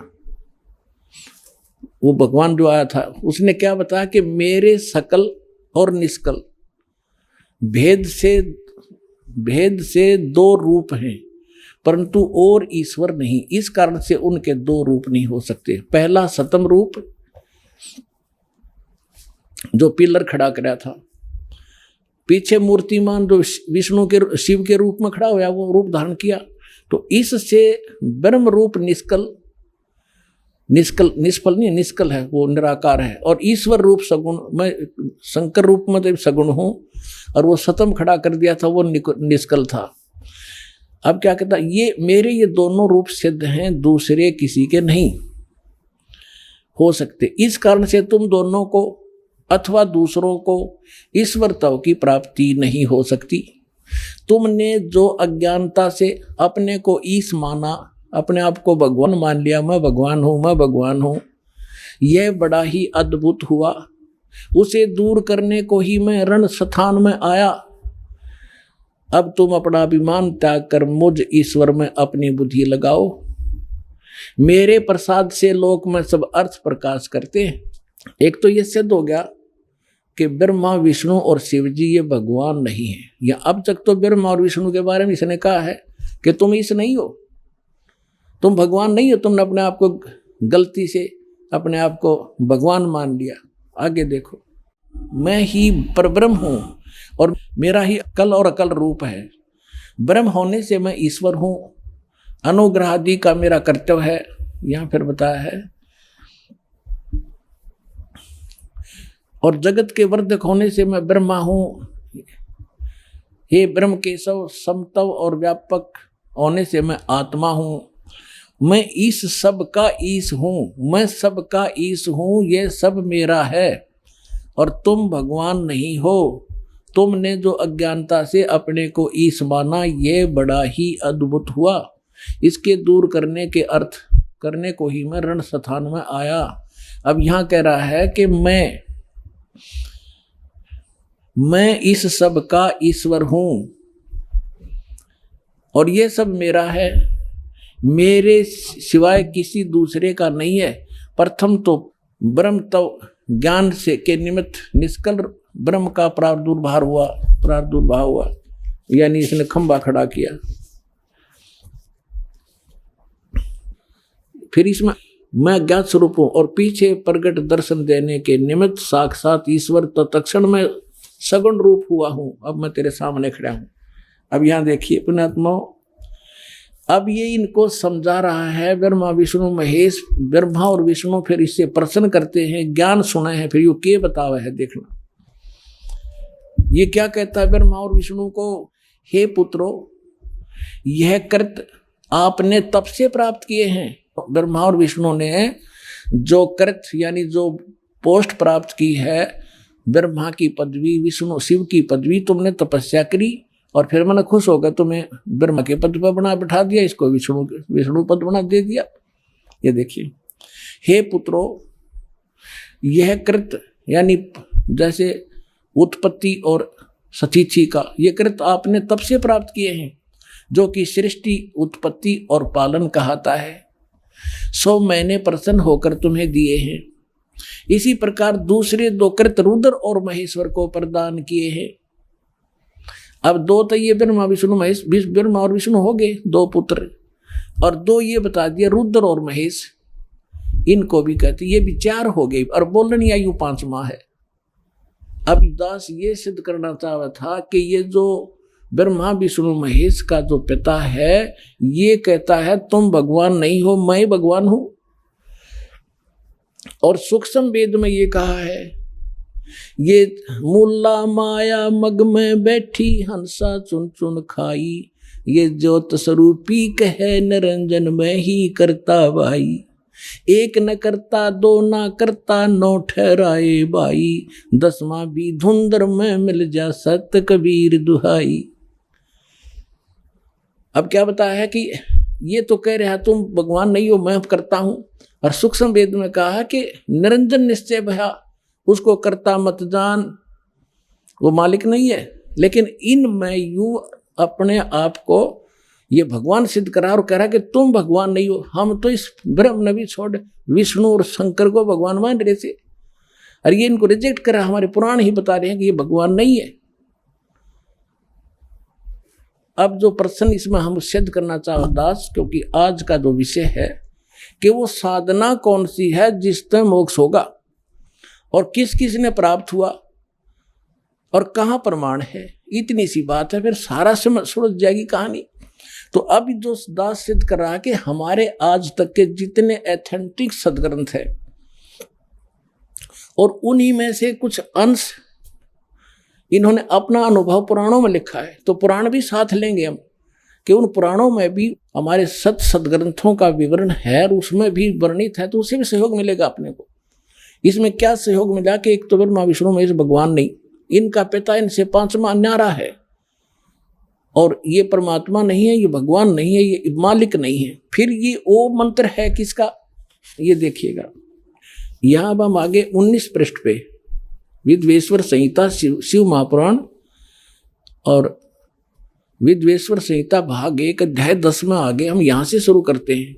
भगवान जो आया था उसने क्या बताया कि मेरे सकल और निष्कल भेद से 2 रूप हैं, परंतु और ईश्वर नहीं। इस कारण से उनके 2 रूप नहीं हो सकते। पहला सतम रूप जो पिलर खड़ा कराया था, पीछे मूर्तिमान जो विष्णु के शिव के रूप में खड़ा हुआ, वो रूप धारण किया। तो इससे ब्रह्म रूप निष्फल नहीं, निष्कल है, वो निराकार है। और ईश्वर रूप सगुण, मैं शंकर रूप में तो सगुण हूं, और वो सतम खड़ा कर दिया था, वो निष्कल था। अब क्या कहता, ये दोनों रूप सिद्ध हैं, दूसरे किसी के नहीं हो सकते। इस कारण से तुम दोनों को अथवा दूसरों को ईश्वरत्व की प्राप्ति नहीं हो सकती। तुमने जो अज्ञानता से अपने को ईश माना, अपने आप को भगवान मान लिया, मैं भगवान हूं, यह बड़ा ही अद्भुत हुआ। उसे दूर करने को ही मैं रण स्थान में आया। अब तुम अपना अभिमान त्याग कर मुझ ईश्वर में अपनी बुद्धि लगाओ। मेरे प्रसाद से लोक में सब अर्थ प्रकाश करते हैं। एक तो ये सिद्ध हो गया कि ब्रह्मा विष्णु और शिव जी ये भगवान नहीं है। या अब तक तो ब्रह्मा और विष्णु के बारे में इसने कहा है कि तुम ईश नहीं हो, तुम भगवान नहीं हो। तुमने अपने आप को गलती से अपने आप को भगवान मान लिया। आगे देखो, मैं ही परब्रह्म हूं और मेरा ही अकल और अकल रूप है। ब्रह्म होने से मैं ईश्वर हूं। अनुग्रह आदि का मेरा कर्तव्य है। यहां फिर बताया है, और जगत के वर्धक होने से मैं ब्रह्मा हूं। हे ब्रह्म केशव, समतव और व्यापक होने से मैं आत्मा हूं। मैं इस सब का ईश हूं, मैं सब का ईश हूं, ये सब मेरा है और तुम भगवान नहीं हो। तुमने जो अज्ञानता से अपने को ईश माना, ये बड़ा ही अद्भुत हुआ। इसके दूर करने के अर्थ करने को ही मैं रण स्थान में आया। अब यहां कह रहा है कि मैं इस सब का ईश्वर हूं और ये सब मेरा है, मेरे सिवाय किसी दूसरे का नहीं है। प्रथम तो ब्रह्म तो ज्ञान से के निमित्त निष्कल ब्रह्म का प्रादुर्भाव हुआ, यानी इसने खंभा खड़ा किया। फिर इसमें मैं ज्ञात स्वरूप हूं और पीछे प्रगट दर्शन देने के निमित्त साक्षात ईश्वर तो तत्क्षण में सगुण रूप हुआ हूं। अब मैं तेरे सामने खड़ा हूं। अब यहां देखिए पुण्यात्माओं, अब ये इनको समझा रहा है ब्रह्मा विष्णु महेश। ब्रह्मा और विष्णु फिर इससे प्रश्न करते हैं, ज्ञान सुना है, फिर ये क्या बतावा है देखना। ये क्या कहता है ब्रह्मा और विष्णु को, हे पुत्रो, यह कृत आपने तप से प्राप्त किए हैं। ब्रह्मा और विष्णु ने जो कृत यानी जो पोस्ट प्राप्त की है, ब्रह्मा की पदवी, विष्णु शिव की पदवी, तुमने तपस्या करी और फिर मैंने खुश होकर तुम्हें ब्रह्मा के पद पर बना बिठा दिया, इसको विष्णु पद बना दे दिया। ये देखिए, हे पुत्रो, यह कृत यानी जैसे उत्पत्ति और सतीथि का ये कृत आपने तब से प्राप्त किए हैं जो कि सृष्टि, उत्पत्ति और पालन कहता है। सो मैंने प्रसन्न होकर तुम्हें दिए हैं। इसी प्रकार दूसरे 2 कृत रुद्र और महेश्वर को प्रदान किए हैं। अब 2 तो ये ब्रह्मा विष्णु महेश, ब्रह्मा और विष्णु हो गए 2 पुत्र, और 2 ये बता दिया रुद्र और महेश, इनको भी कहते, ये भी 4 हो गए। और बोलनी आयु 5वां है। अब दास ये सिद्ध करना चाहता था कि ये जो ब्रह्मा विष्णु महेश का जो पिता है ये कहता है तुम भगवान नहीं हो, मैं भगवान हूं। और सूक्ष्म वेद में ये कहा है, ये मुल्ला माया मग में बैठी हंसा चुन चुन खाई, ये ज्योत स्वरूपी कहे निरंजन में ही करता भाई, एक न करता दो ना करता नौ ठहराए भाई, दसवां भी धुंधर में मिल जा सत कबीर दुहाई। अब क्या बताया है कि ये तो कह रहा तुम भगवान नहीं हो, मैं करता हूं। और सूक्ष्म वेद में कहा है कि निरंजन निश्चय भया, उसको करता मत जान, वो मालिक नहीं है। लेकिन इन में यू अपने आप को ये भगवान सिद्ध करा और कह रहा कि तुम भगवान नहीं हो। हम तो इस ब्रह्म नबी छोड़ विष्णु और शंकर को भगवान मान रहे थे, और ये इनको रिजेक्ट करा। हमारे पुराण ही बता रहे हैं कि ये भगवान नहीं है। अब जो प्रश्न इसमें हम सिद्ध करना चाहो दास, क्योंकि आज का जो विषय है कि वो साधना कौन सी है जिससे मोक्ष होगा, और किस किस ने प्राप्त हुआ, और कहाँ प्रमाण है, इतनी सी बात है। फिर सारा सुलझ जाएगी कहानी। तो अब जो दास सिद्ध कर रहा है कि हमारे आज तक के जितने एथेंटिक सदग्रंथ है, और उन्हीं में से कुछ अंश इन्होंने अपना अनुभव पुराणों में लिखा है, तो पुराण भी साथ लेंगे हम कि उन पुराणों में भी हमारे सदग्रंथों का विवरण है और उसमें भी वर्णित है, तो उसे भी सहयोग मिलेगा अपने को। इसमें क्या सहयोग मिला कि एक तो ब्रह्मा विष्णु महेश भगवान नहीं, इनका पिता इनसे पांचवा न्यारा है, और ये परमात्मा नहीं है, ये भगवान नहीं है, ये मालिक नहीं है। फिर ये ओम मंत्र है किसका, ये देखिएगा। यहां अब हम आगे 19 पृष्ठ पे विद्वेश्वर संहिता शिव महापुराण और विद्वेश्वर संहिता भाग 1 अध्याय 10 में आगे हम यहां से शुरू करते हैं।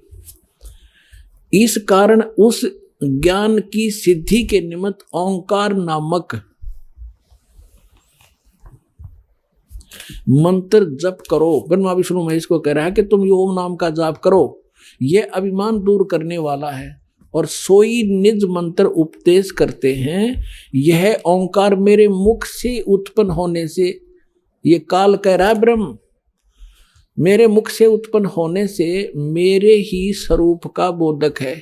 इस कारण उस ज्ञान की सिद्धि के निमित्त ओंकार नामक मंत्र जप करो। ब्रह्मा विष्णु महेश को कह रहा है कि तुम ये ओम नाम का जाप करो, यह अभिमान दूर करने वाला है, और सोई निज मंत्र उपदेश करते हैं। यह ओंकार मेरे मुख से उत्पन्न होने से, ये काल कह रहा है ब्रह्म, मेरे मुख से उत्पन्न होने से मेरे ही स्वरूप का बोधक है,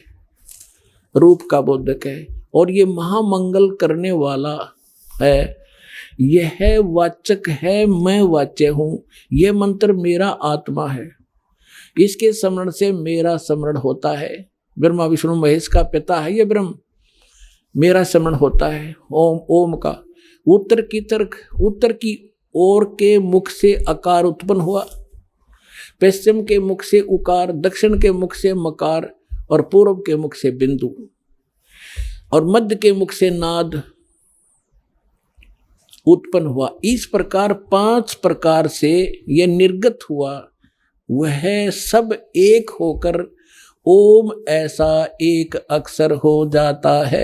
रूप का बोधक है, और ये महामंगल करने वाला है। यह वाचक है, मैं वाच्य हूं। यह मंत्र मेरा आत्मा है, इसके स्मरण से मेरा स्मरण होता है। ब्रह्मा विष्णु महेश का पिता है ये ब्रह्म, मेरा स्मरण होता है ओम। ओम का उत्तर की ओर के मुख से अकार उत्पन्न हुआ, पश्चिम के मुख से उकार, दक्षिण के मुख से मकार, और पूर्व के मुख से बिंदु, और मध्य के मुख से नाद उत्पन्न हुआ। इस प्रकार 5 प्रकार से यह निर्गत हुआ, वह सब एक होकर ओम ऐसा एक अक्षर हो जाता है।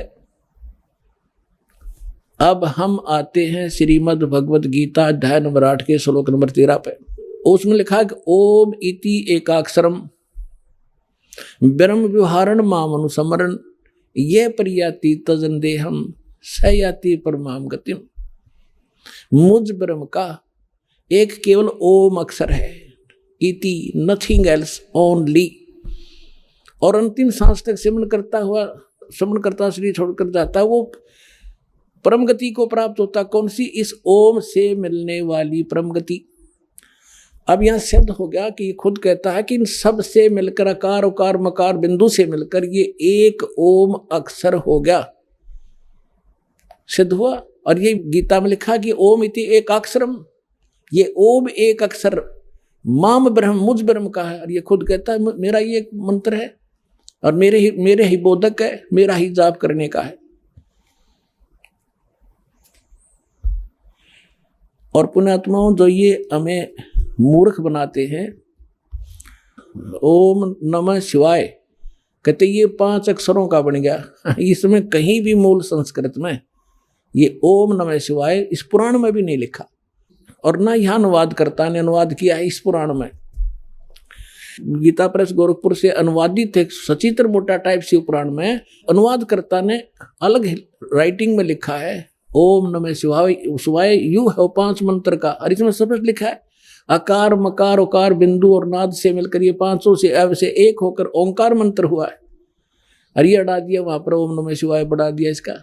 अब हम आते हैं श्रीमद् भगवद गीता अध्याय नंबर 8 के श्लोक नंबर 13 पे। उसमें लिखा कि ओम इति एकाक्षरम ब्रह्म व्यवहारण माम अनुसमरण ये परियाति तजन देहम सयाति परमाम गतिम। मुझ ब्रह्म का एक केवल ओम अक्षर है, इति नथिंग एल्स ओनली, और अंतिम सांस तक सिमरण करता शरीर छोड़कर जाता, वो परम गति को प्राप्त होता। कौन सी? इस ओम से मिलने वाली परम गति। अब यहां सिद्ध हो गया कि ये खुद कहता है कि इन सब से मिलकर अकार उकार मकार बिंदु से मिलकर ये एक ओम अक्षर हो गया, सिद्ध हुआ। और ये गीता में लिखा कि ओम इति एक अक्षरम, ये ओम एक अक्षर माम ब्रह्म मुझ ब्रह्म का है, और ये खुद कहता है मेरा ये एक मंत्र है और मेरे ही बोधक है, मेरा ही जाप करने का है। और पुण्यात्माओं जो ये हमें मूर्ख बनाते हैं, ओम नमः शिवाय कहते ये 5 अक्षरों का बन गया। इसमें कहीं भी मूल संस्कृत में ये ओम नमः शिवाय इस पुराण में भी नहीं लिखा, और ना यह अनुवादकर्ता ने अनुवाद किया है इस पुराण में। गीता प्रेस गोरखपुर से अनुवादित एक सचित्र मोटा टाइप शिव पुराण में अनुवादकर्ता ने अलग राइटिंग में लिखा है ओम नमः शिवाय शिवाय यू है 5 मंत्र का, और इसमें सब लिखा है अकार मकार उकार बिंदु और नाद से मिलकर ये 500 से अब से एक होकर ओंकार मंत्र हुआ है। अरे हटा दिया वहां पर ओम नमः शिवाय बढ़ा दिया इसका,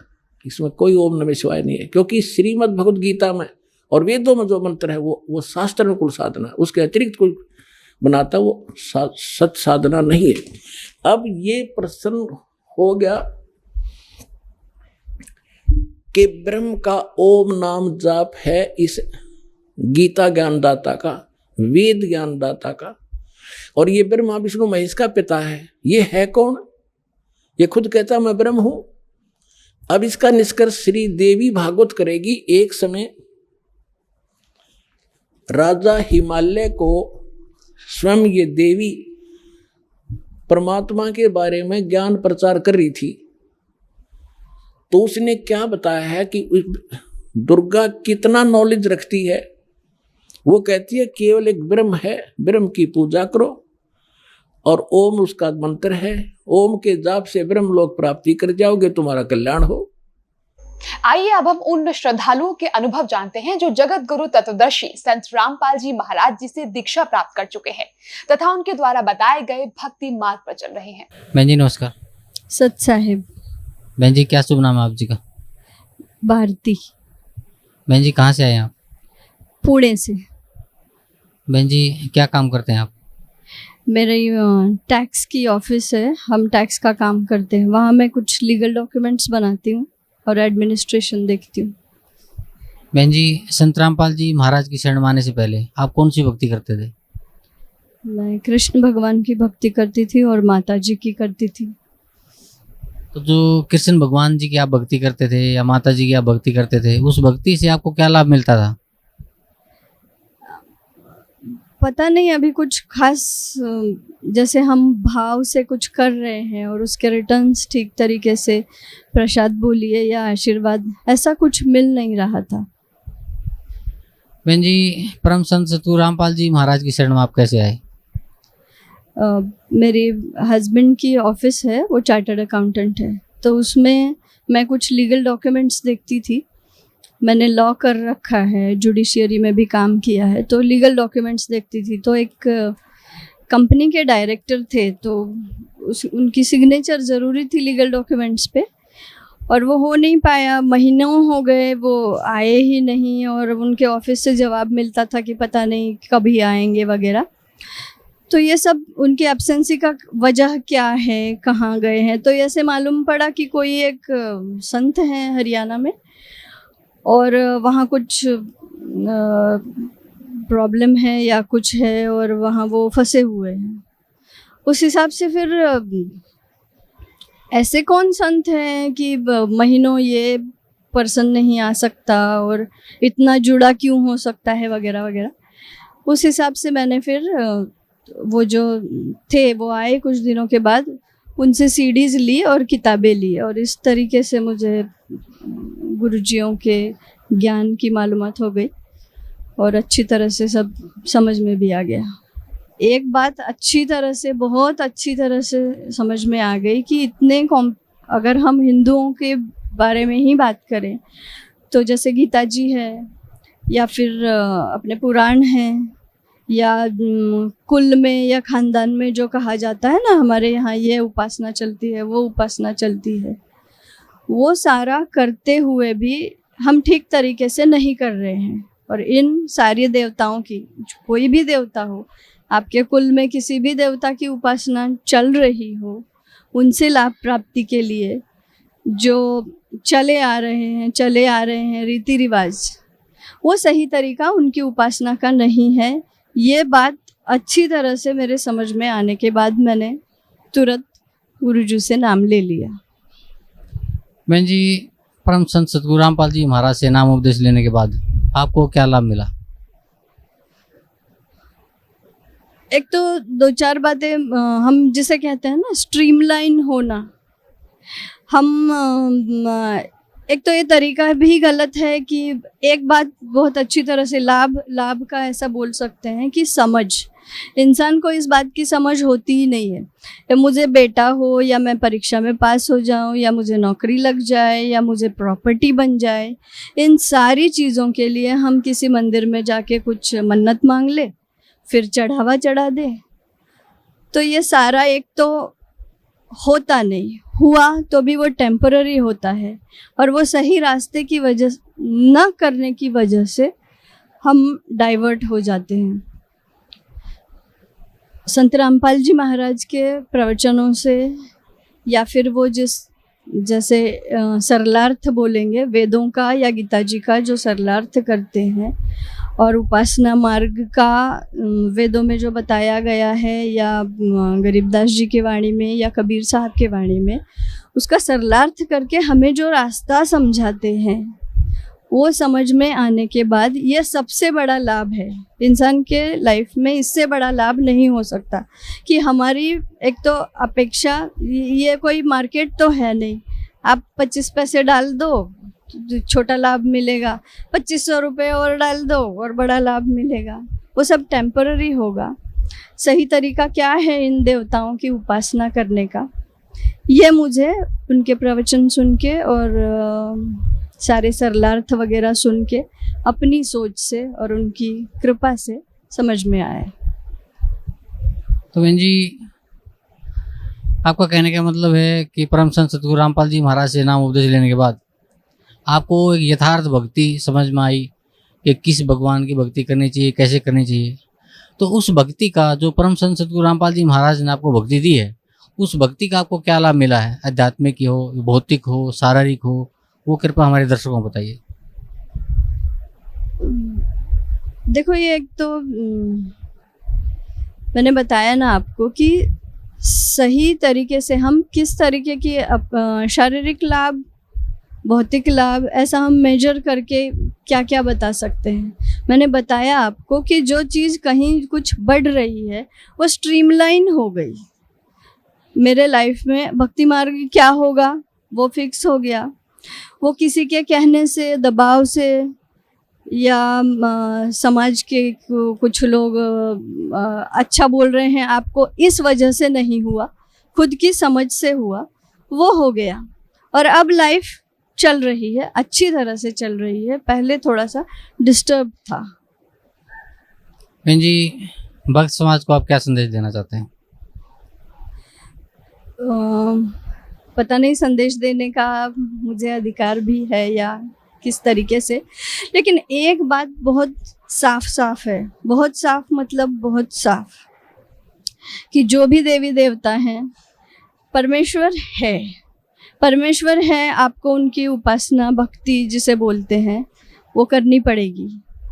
इसमें कोई ओम नमः शिवाय नहीं है, क्योंकि श्रीमद् भगवद गीता में और वेदों में जो मंत्र है वो शास्त्र अनुकूल साधना, उसके अतिरिक्त कोई बनाता वो सत साधना नहीं है। अब ये प्रश्न हो गया कि ब्रह्म का ओम नाम जाप है इस गीता ज्ञानदाता का, वेद ज्ञानदाता का, और ये ब्रह्मा विष्णु महेश का पिता है। ये है कौन? ये खुद कहता मैं ब्रह्म हूं। अब इसका निष्कर्ष श्री देवी भागवत करेगी। एक समय राजा हिमालय को स्वयं ये देवी परमात्मा के बारे में ज्ञान प्रचार कर रही थी, तो उसने क्या बताया है कि दुर्गा कितना नॉलेज रखती है। वो कहती है केवल एक ब्रह्म है, ब्रह्म की पूजा करो, और ओम उसका मंत्र है, ओम के जाप से ब्रह्म लोक प्राप्ति कर जाओगे, तुम्हारा कल्याण हो।
आइए अब हम उन श्रद्धालुओं के अनुभव जानते हैं जो जगत गुरु तत्वदर्शी संत रामपाल जी महाराज जी से दीक्षा प्राप्त कर चुके हैं तथा उनके द्वारा बताए गए भक्ति मार्ग पर चल रहे हैं।
बहन जी नमस्कार।
सत साहिब।
बहन जी क्या शुभ नाम है आप जी का?
भारती।
बहन जी कहाँ से आए आप?
पुणे से।
बहन जी क्या काम करते हैं आप?
मेरी टैक्स की ऑफिस है, हम टैक्स का काम करते हैं। वहाँ मैं कुछ लीगल डॉक्यूमेंट्स बनाती हूँ और एडमिनिस्ट्रेशन देखती हूँ।
बहन जी संत रामपाल जी महाराज की शरण में आने से पहले आप कौन सी भक्ति करते थे?
मैं कृष्ण भगवान की भक्ति करती थी और माता जी की करती थी।
तो जो कृष्ण भगवान जी की आप भक्ति करते थे या माता जी की आप भक्ति करते थे, उस भक्ति से आपको क्या लाभ मिलता था?
पता नहीं, अभी कुछ खास जैसे हम भाव से कुछ कर रहे हैं और उसके रिटर्न्स ठीक तरीके से प्रसाद बोलिए या आशीर्वाद ऐसा कुछ मिल नहीं रहा था।
बहन जी परम संत सतगुरु रामपाल जी महाराज की शरण में आप कैसे आए?
मेरे हस्बैंड की ऑफिस है, वो चार्टर्ड अकाउंटेंट है, तो उसमें मैं कुछ लीगल डॉक्यूमेंट्स देखती थी। मैंने लॉ कर रखा है, जुडिशियरी में भी काम किया है, तो लीगल डॉक्यूमेंट्स देखती थी। तो एक कंपनी के डायरेक्टर थे, तो उनकी सिग्नेचर ज़रूरी थी लीगल डॉक्यूमेंट्स पे, और वो हो नहीं पाया। महीनों हो गए वो आए ही नहीं, और उनके ऑफिस से जवाब मिलता था कि पता नहीं कभी आएंगे वगैरह। तो ये सब उनकी एब्सेंसी का वजह क्या है, कहाँ गए हैं, तो ऐसे मालूम पड़ा कि कोई एक संत हैं हरियाणा में और वहाँ कुछ प्रॉब्लम है या कुछ है और वहाँ वो फंसे हुए हैं। उस हिसाब से फिर ऐसे कौन संत हैं कि महीनों ये पर्सन नहीं आ सकता और इतना जुड़ा क्यों हो सकता है वगैरह वगैरह। उस हिसाब से मैंने फिर वो जो थे वो आए कुछ दिनों के बाद, उनसे सीडीज़ ली और किताबें ली, और इस तरीके से मुझे गुरुजियों के ज्ञान की मालूमात हो गई और अच्छी तरह से सब समझ में भी आ गया। एक बात अच्छी तरह से, बहुत अच्छी तरह से समझ में आ गई कि अगर हम हिंदुओं के बारे में ही बात करें तो जैसे गीता जी है या फिर अपने पुराण हैं या कुल में या ख़ानदान में जो कहा जाता है ना, हमारे यहाँ ये उपासना चलती है, वो उपासना चलती है, वो सारा करते हुए भी हम ठीक तरीके से नहीं कर रहे हैं। और इन सारे देवताओं की, कोई भी देवता हो, आपके कुल में किसी भी देवता की उपासना चल रही हो, उनसे लाभ प्राप्ति के लिए जो चले आ रहे हैं रीति रिवाज, वो सही तरीका उनकी उपासना का नहीं है। ये बात अच्छी तरह से मेरे समझ में आने के बाद मैंने तुरंत गुरुजी से नाम ले लिया।
बहन जी परम संत सतगुरु रामपाल जी महाराज से नाम उपदेश लेने के बाद आपको क्या लाभ मिला?
एक तो दो चार बातें, हम जिसे कहते हैं ना स्ट्रीमलाइन होना, हम एक तो ये तरीका भी गलत है कि एक बात बहुत अच्छी तरह से लाभ का ऐसा बोल सकते हैं कि समझ, इंसान को इस बात की समझ होती ही नहीं है। या मुझे बेटा हो, या मैं परीक्षा में पास हो जाऊं, या मुझे नौकरी लग जाए, या मुझे प्रॉपर्टी बन जाए, इन सारी चीज़ों के लिए हम किसी मंदिर में जाके कुछ मन्नत मांग ले, फिर चढ़ावा चढ़ा दे। तो ये सारा एक तो होता नहीं, हुआ तो भी वो टेम्पररी होता है, और वो सही रास्ते की वजह न करने की वजह से हम डाइवर्ट हो जाते हैं। संत रामपाल जी महाराज के प्रवचनों से, या फिर वो जैसे सरलार्थ बोलेंगे वेदों का या गीता जी का जो सरलार्थ करते हैं, और उपासना मार्ग का वेदों में जो बताया गया है, या गरीबदास जी की वाणी में या कबीर साहब के वाणी में, उसका सरलार्थ करके हमें जो रास्ता समझाते हैं, वो समझ में आने के बाद ये सबसे बड़ा लाभ है इंसान के लाइफ में। इससे बड़ा लाभ नहीं हो सकता कि हमारी एक तो अपेक्षा, ये कोई मार्केट तो है नहीं, आप 25 पैसे डाल दो छोटा लाभ मिलेगा, 2500 रुपये और डाल दो और बड़ा लाभ मिलेगा, वो सब टेम्पररी होगा। सही तरीका क्या है इन देवताओं की उपासना करने का, ये मुझे उनके प्रवचन सुन के और सारे सरलार्थ वगैरह सुन के अपनी सोच से और उनकी कृपा से समझ में आया।
तो बहन जी, आपका कहने का मतलब है कि परम संत सतगुरु रामपाल जी महाराज से नाम उपदेश लेने के बाद आपको एक यथार्थ भक्ति समझ में आई कि किस भगवान की भक्ति करनी चाहिए, कैसे करनी चाहिए। तो उस भक्ति का जो परम संत सतगुरु रामपाल जी महाराज ने आपको भक्ति दी है, उस भक्ति का आपको क्या लाभ मिला है? आध्यात्मिक हो, भौतिक हो, शारीरिक हो, वो कृपा हमारे दर्शकों को बताइए।
देखो, ये एक तो मैंने बताया ना आपको कि सही तरीके से हम किस तरीके की शारीरिक लाभ, भौतिक लाभ, ऐसा हम मेजर करके क्या क्या बता सकते हैं। मैंने बताया आपको कि जो चीज़ कहीं कुछ बढ़ रही है वो स्ट्रीमलाइन हो गई। मेरे लाइफ में भक्ति मार्ग क्या होगा वो फिक्स हो गया। वो किसी के कहने से, दबाव से, या समाज के कुछ लोग अच्छा बोल रहे हैं आपको, इस वजह से नहीं हुआ, खुद की समझ से हुआ, वो हो गया। और अब लाइफ चल रही है, अच्छी तरह से चल रही है। पहले थोड़ा सा डिस्टर्ब था।
बहन जी, भक्त समाज को आप क्या संदेश देना चाहते हैं?
पता नहीं संदेश देने का मुझे अधिकार भी है या किस तरीके से, लेकिन एक बात बहुत साफ है, बहुत साफ मतलब बहुत साफ, कि जो भी देवी देवता हैं परमेश्वर है, परमेश्वर है। आपको उनकी उपासना, भक्ति जिसे बोलते हैं, वो करनी पड़ेगी।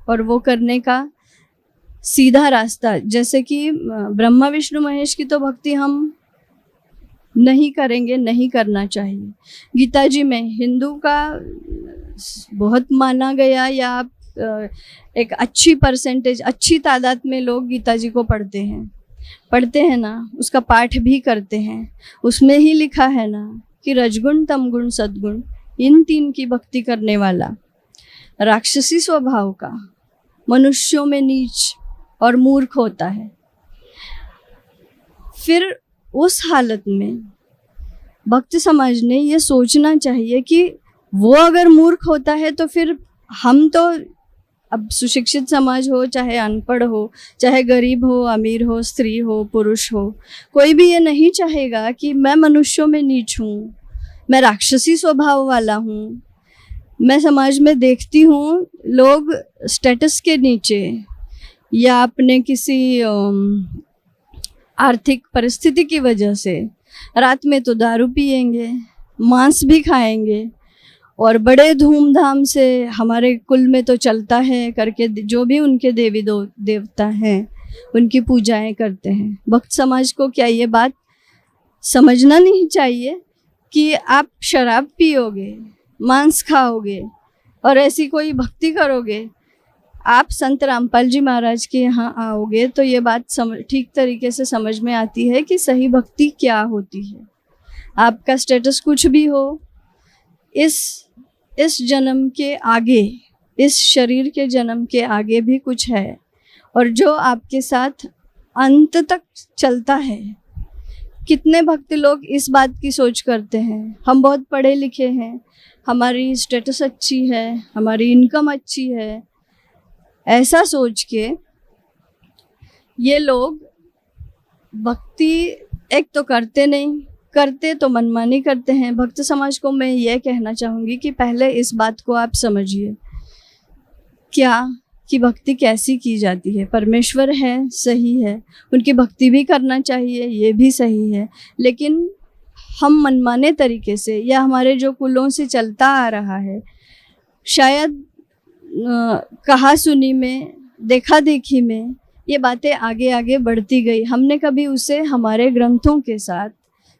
और वो करने का सीधा रास्ता, जैसे कि ब्रह्मा विष्णु महेश की तो भक्ति हम नहीं करेंगे, नहीं करना चाहिए। गीता जी में हिंदू का बहुत माना गया, या एक अच्छी परसेंटेज, अच्छी तादाद में लोग गीता जी को पढ़ते हैं ना, उसका पाठ भी करते हैं। उसमें ही लिखा है ना कि रजगुण, तमगुण, सद्गुण, इन तीन की भक्ति करने वाला राक्षसी स्वभाव का, मनुष्यों में नीच और मूर्ख होता है। फिर उस हालत में भक्त समाज ने ये सोचना चाहिए कि वो अगर मूर्ख होता है तो फिर हम तो, अब सुशिक्षित समाज हो चाहे अनपढ़ हो, चाहे गरीब हो, अमीर हो, स्त्री हो, पुरुष हो, कोई भी ये नहीं चाहेगा कि मैं मनुष्यों में नीच हूँ, मैं राक्षसी स्वभाव वाला हूँ। मैं समाज में देखती हूँ लोग स्टेटस के नीचे या अपने किसी आर्थिक परिस्थिति की वजह से रात में तो दारू पिएंगे, मांस भी खाएंगे, और बड़े धूमधाम से हमारे कुल में तो चलता है करके जो भी उनके देवी देवता हैं उनकी पूजाएं करते हैं। भक्त समाज को क्या ये बात समझना नहीं चाहिए कि आप शराब पियोगे, मांस खाओगे और ऐसी कोई भक्ति करोगे, आप संत रामपाल जी महाराज के यहाँ आओगे तो ये बात ठीक तरीके से समझ में आती है कि सही भक्ति क्या होती है। आपका स्टेटस कुछ भी हो, इस इस जन्म के आगे, इस शरीर के जन्म के आगे भी कुछ है, और जो आपके साथ अंत तक चलता है। कितने भक्त लोग इस बात की सोच करते हैं, हम बहुत पढ़े लिखे हैं, हमारी स्टेटस अच्छी है, हमारी इनकम अच्छी है, ऐसा सोच के ये लोग भक्ति एक तो करते नहीं, करते तो मनमानी करते हैं। भक्त समाज को मैं ये कहना चाहूँगी कि पहले इस बात को आप समझिए क्या कि भक्ति कैसी की जाती है। परमेश्वर है, सही है, उनकी भक्ति भी करना चाहिए, ये भी सही है, लेकिन हम मनमाने तरीके से या हमारे जो कुलों से चलता आ रहा है, शायद कहा सुनी में, देखा देखी में ये बातें आगे आगे बढ़ती गई। हमने कभी उसे हमारे ग्रंथों के साथ,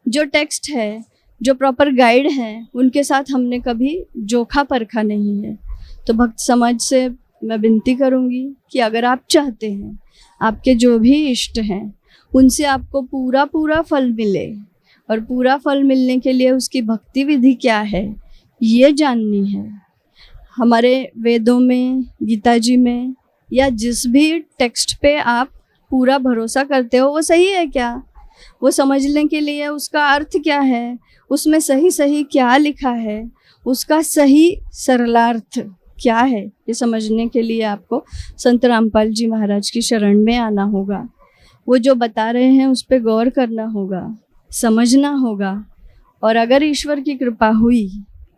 जो टेक्स्ट है, जो प्रॉपर गाइड हैं, उनके साथ हमने कभी जोखा परखा नहीं है। तो भक्त समाज से मैं विनती करूंगी कि अगर आप चाहते हैं आपके जो भी इष्ट हैं उनसे आपको पूरा पूरा फल मिले, और पूरा फल मिलने के लिए उसकी भक्ति विधि क्या है ये जाननी है। हमारे वेदों में, गीता जी में, या जिस भी टेक्स्ट पे आप पूरा भरोसा करते हो वो सही है क्या, वो समझने के लिए उसका अर्थ क्या है, उसमें सही सही क्या लिखा है, उसका सही सरलार्थ क्या है, ये समझने के लिए आपको संत रामपाल जी महाराज की शरण में आना होगा। वो जो बता रहे हैं उस पर गौर करना होगा, समझना होगा, और अगर ईश्वर की कृपा हुई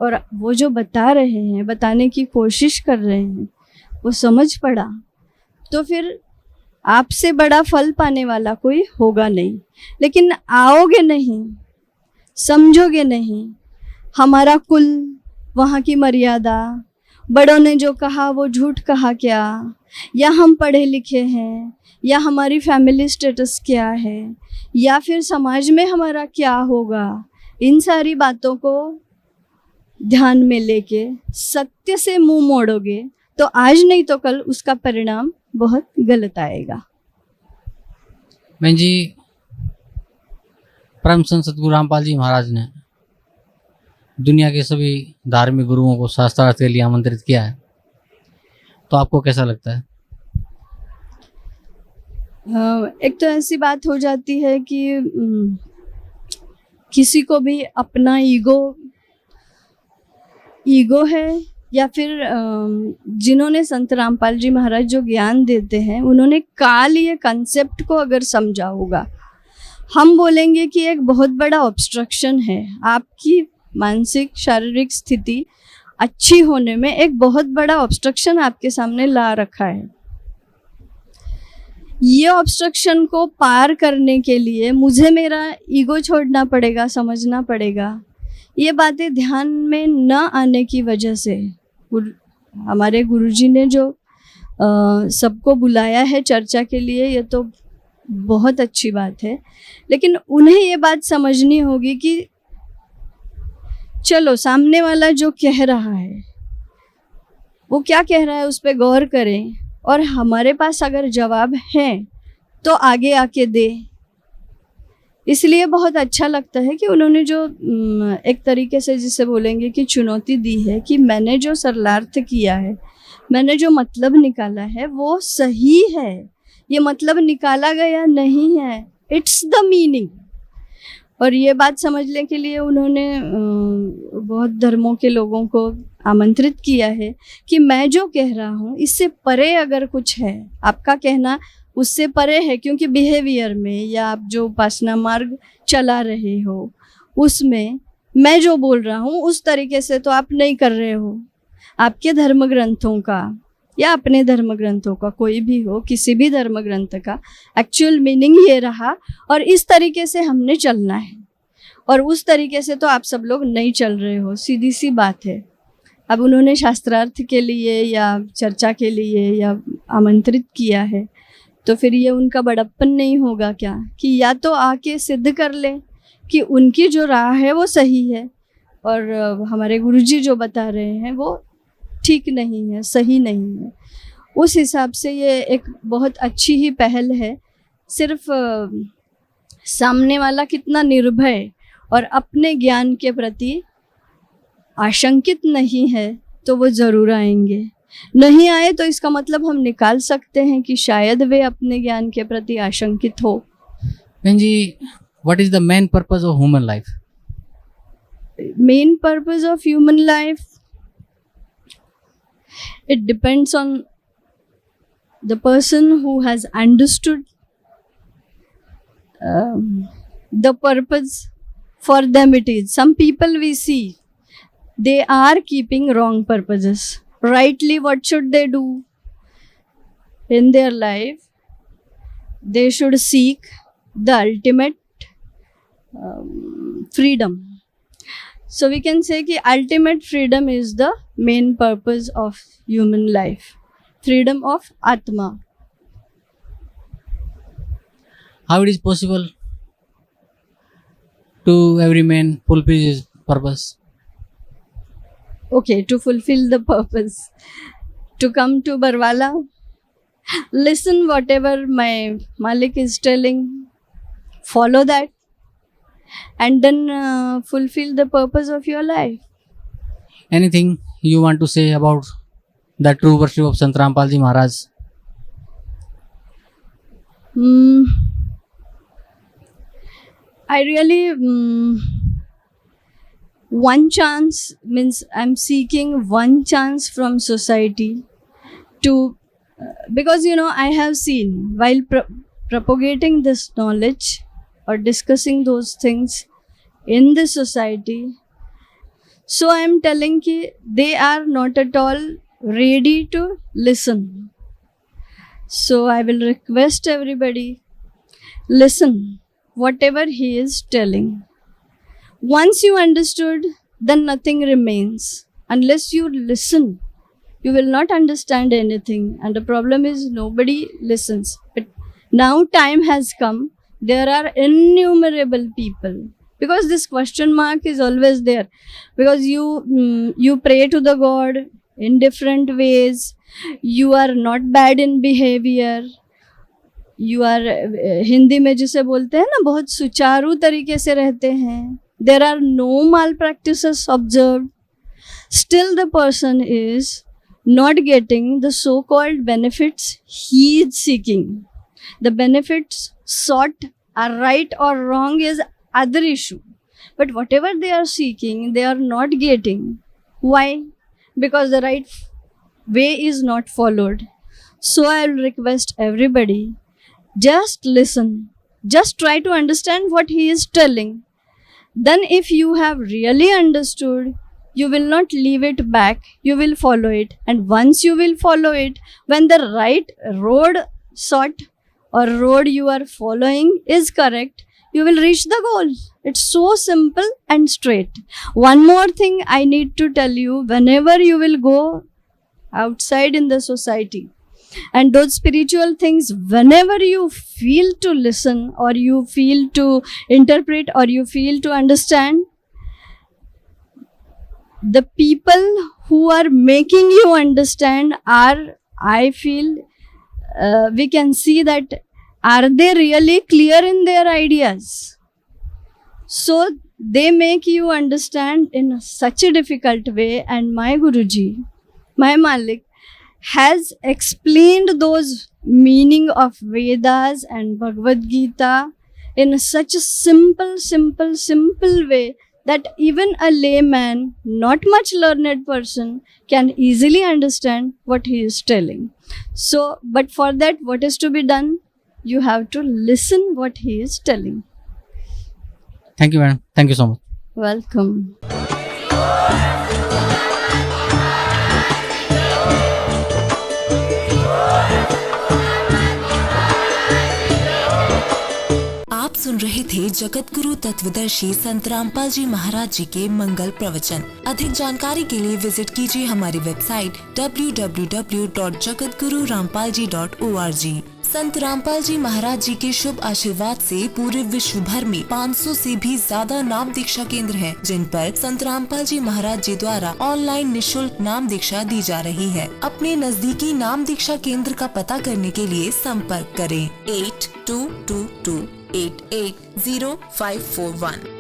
और वो जो बता रहे हैं, बताने की कोशिश कर रहे हैं, वो समझ पड़ा, तो फिर आपसे बड़ा फल पाने वाला कोई होगा नहीं। लेकिन आओगे नहीं, समझोगे नहीं, हमारा कुल, वहाँ की मर्यादा, बड़ों ने जो कहा वो झूठ कहा क्या, या हम पढ़े लिखे हैं, या हमारी फैमिली स्टेटस क्या है, या फिर समाज में हमारा क्या होगा, इन सारी बातों को ध्यान में लेके सत्य से मुंह मोड़ोगे तो आज नहीं तो कल उसका परिणाम बहुत गलत आएगा।
बहन जी, परम संत सतगुरु रामपाल जी महाराज ने दुनिया के सभी धार्मिक गुरुओं को शास्त्रार्थ के लिए आमंत्रित किया है, तो आपको कैसा लगता है?
एक तो ऐसी बात हो जाती है कि किसी को भी अपना ईगो है, या फिर जिन्होंने संत रामपाल जी महाराज जो ज्ञान देते हैं उन्होंने काल ये कंसेप्ट को अगर समझा होगा, हम बोलेंगे कि एक बहुत बड़ा ऑब्स्ट्रक्शन है, आपकी मानसिक शारीरिक स्थिति अच्छी होने में एक बहुत बड़ा ऑब्स्ट्रक्शन आपके सामने ला रखा है। ये ऑब्स्ट्रक्शन को पार करने के लिए मुझे मेरा ईगो छोड़ना पड़ेगा, समझना पड़ेगा। ये बातें ध्यान में न आने की वजह से हमारे गुरुजी ने जो सबको बुलाया है चर्चा के लिए, ये तो बहुत अच्छी बात है, लेकिन उन्हें ये बात समझनी होगी कि चलो सामने वाला जो कह रहा है वो क्या कह रहा है उस पर गौर करें, और हमारे पास अगर जवाब है तो आगे आके दे। इसलिए बहुत अच्छा लगता है कि उन्होंने जो एक तरीके से जिसे बोलेंगे कि चुनौती दी है कि मैंने जो सरलार्थ किया है, मैंने जो मतलब निकाला है वो सही है, ये मतलब निकाला गया नहीं है, इट्स द मीनिंग। और ये बात समझने के लिए उन्होंने बहुत धर्मों के लोगों को आमंत्रित किया है कि मैं जो कह रहा हूँ इससे परे अगर कुछ है, आपका कहना उससे परे है, क्योंकि बिहेवियर में या आप जो उपासना मार्ग चला रहे हो उसमें मैं जो बोल रहा हूँ उस तरीके से तो आप नहीं कर रहे हो। आपके धर्म ग्रंथों का या अपने धर्म ग्रंथों का, कोई भी हो, किसी भी धर्म ग्रंथ का एक्चुअल मीनिंग ये रहा और इस तरीके से हमने चलना है, और उस तरीके से तो आप सब लोग नहीं चल रहे हो, सीधी सी बात है। अब उन्होंने शास्त्रार्थ के लिए या चर्चा के लिए या आमंत्रित किया है, तो फिर ये उनका बड़प्पन नहीं होगा क्या कि या तो आके सिद्ध कर ले कि उनकी जो राह है वो सही है और हमारे गुरुजी जो बता रहे हैं वो ठीक नहीं है, सही नहीं है। उस हिसाब से ये एक बहुत अच्छी ही पहल है। सिर्फ सामने वाला कितना निर्भय और अपने ज्ञान के प्रति आशंकित नहीं है तो वो ज़रूर आएंगे। नहीं आए तो इसका मतलब हम निकाल सकते हैं कि शायद वे अपने ज्ञान के प्रति आशंकित हो।
बहन जी, what is the main purpose of human life?
Main purpose of human life, it depends on the person who has understood the purpose. For them it is. Some people we see, they are keeping wrong purposes. Rightly, what should they do in their life? They should seek the ultimate freedom. So we can say कि ultimate freedom is the main purpose of human life. Freedom of Atma.
How it is possible to every man fulfill his purpose?
Okay, to fulfill the purpose, to come to Barwala, listen whatever my Malik is telling, follow that, and then fulfill the purpose of your life.
Anything you want to say about the true worship of Sant Rampal Ji Maharaj?
I really one chance means I'm seeking one chance from society to because I have seen while propagating this knowledge or discussing those things in the society, so I am telling ki they are not at all ready to listen. So I will request everybody, listen whatever he is telling. Once you understood, then nothing remains. Unless you listen, you will not understand anything, and the problem is nobody listens. But now time has come, there are innumerable people, because this question mark is always there, because you pray to the God in different ways, you are not bad in behavior, you are Hindi में जिसे बोलते हैं ना, बहुत सुचारू तरीके से रहते हैं, there are no malpractices observed, still the person is not getting the so-called benefits he is seeking. The benefits sought are right or wrong is other issue, but whatever they are seeking, they are not getting. Why? Because the right way is not followed. So I will request everybody, just listen, just try to understand what he is telling. Then if you have really understood, you will not leave it back, you will follow it. And once you will follow it, when the right road sought or road you are following is correct, you will reach the goal. It's so simple and straight. One more thing I need to tell you, whenever you will go outside in the society, and those spiritual things, whenever you feel to listen or you feel to interpret or you feel to understand, the people who are making you understand are, I feel, we can see that are they really clear in their ideas? So they make you understand in such a difficult way, and my Guruji, my Malik, has explained those meaning of Vedas and Bhagavad Gita in such a simple way that even a layman, not much learned person, can easily understand what he is telling. So, but for that, what is to be done? You have to listen what he is telling.
Thank you, madam. Thank you so much.
Welcome.
आप सुन रहे थे जगत गुरु तत्वदर्शी संत रामपाल जी महाराज जी के मंगल प्रवचन। अधिक जानकारी के लिए विजिट कीजिए हमारी वेबसाइट www.jagatgururampalji.org। संत रामपाल जी महाराज जी के शुभ आशीर्वाद से पूरे विश्व भर में 500 से भी ज्यादा नाम दीक्षा केंद्र हैं, जिन पर संत रामपाल जी महाराज जी द्वारा ऑनलाइन निशुल्क नाम दीक्षा दी जा रही है। अपने नजदीकी नाम दीक्षा केंद्र का पता करने के लिए संपर्क करें 8222880541।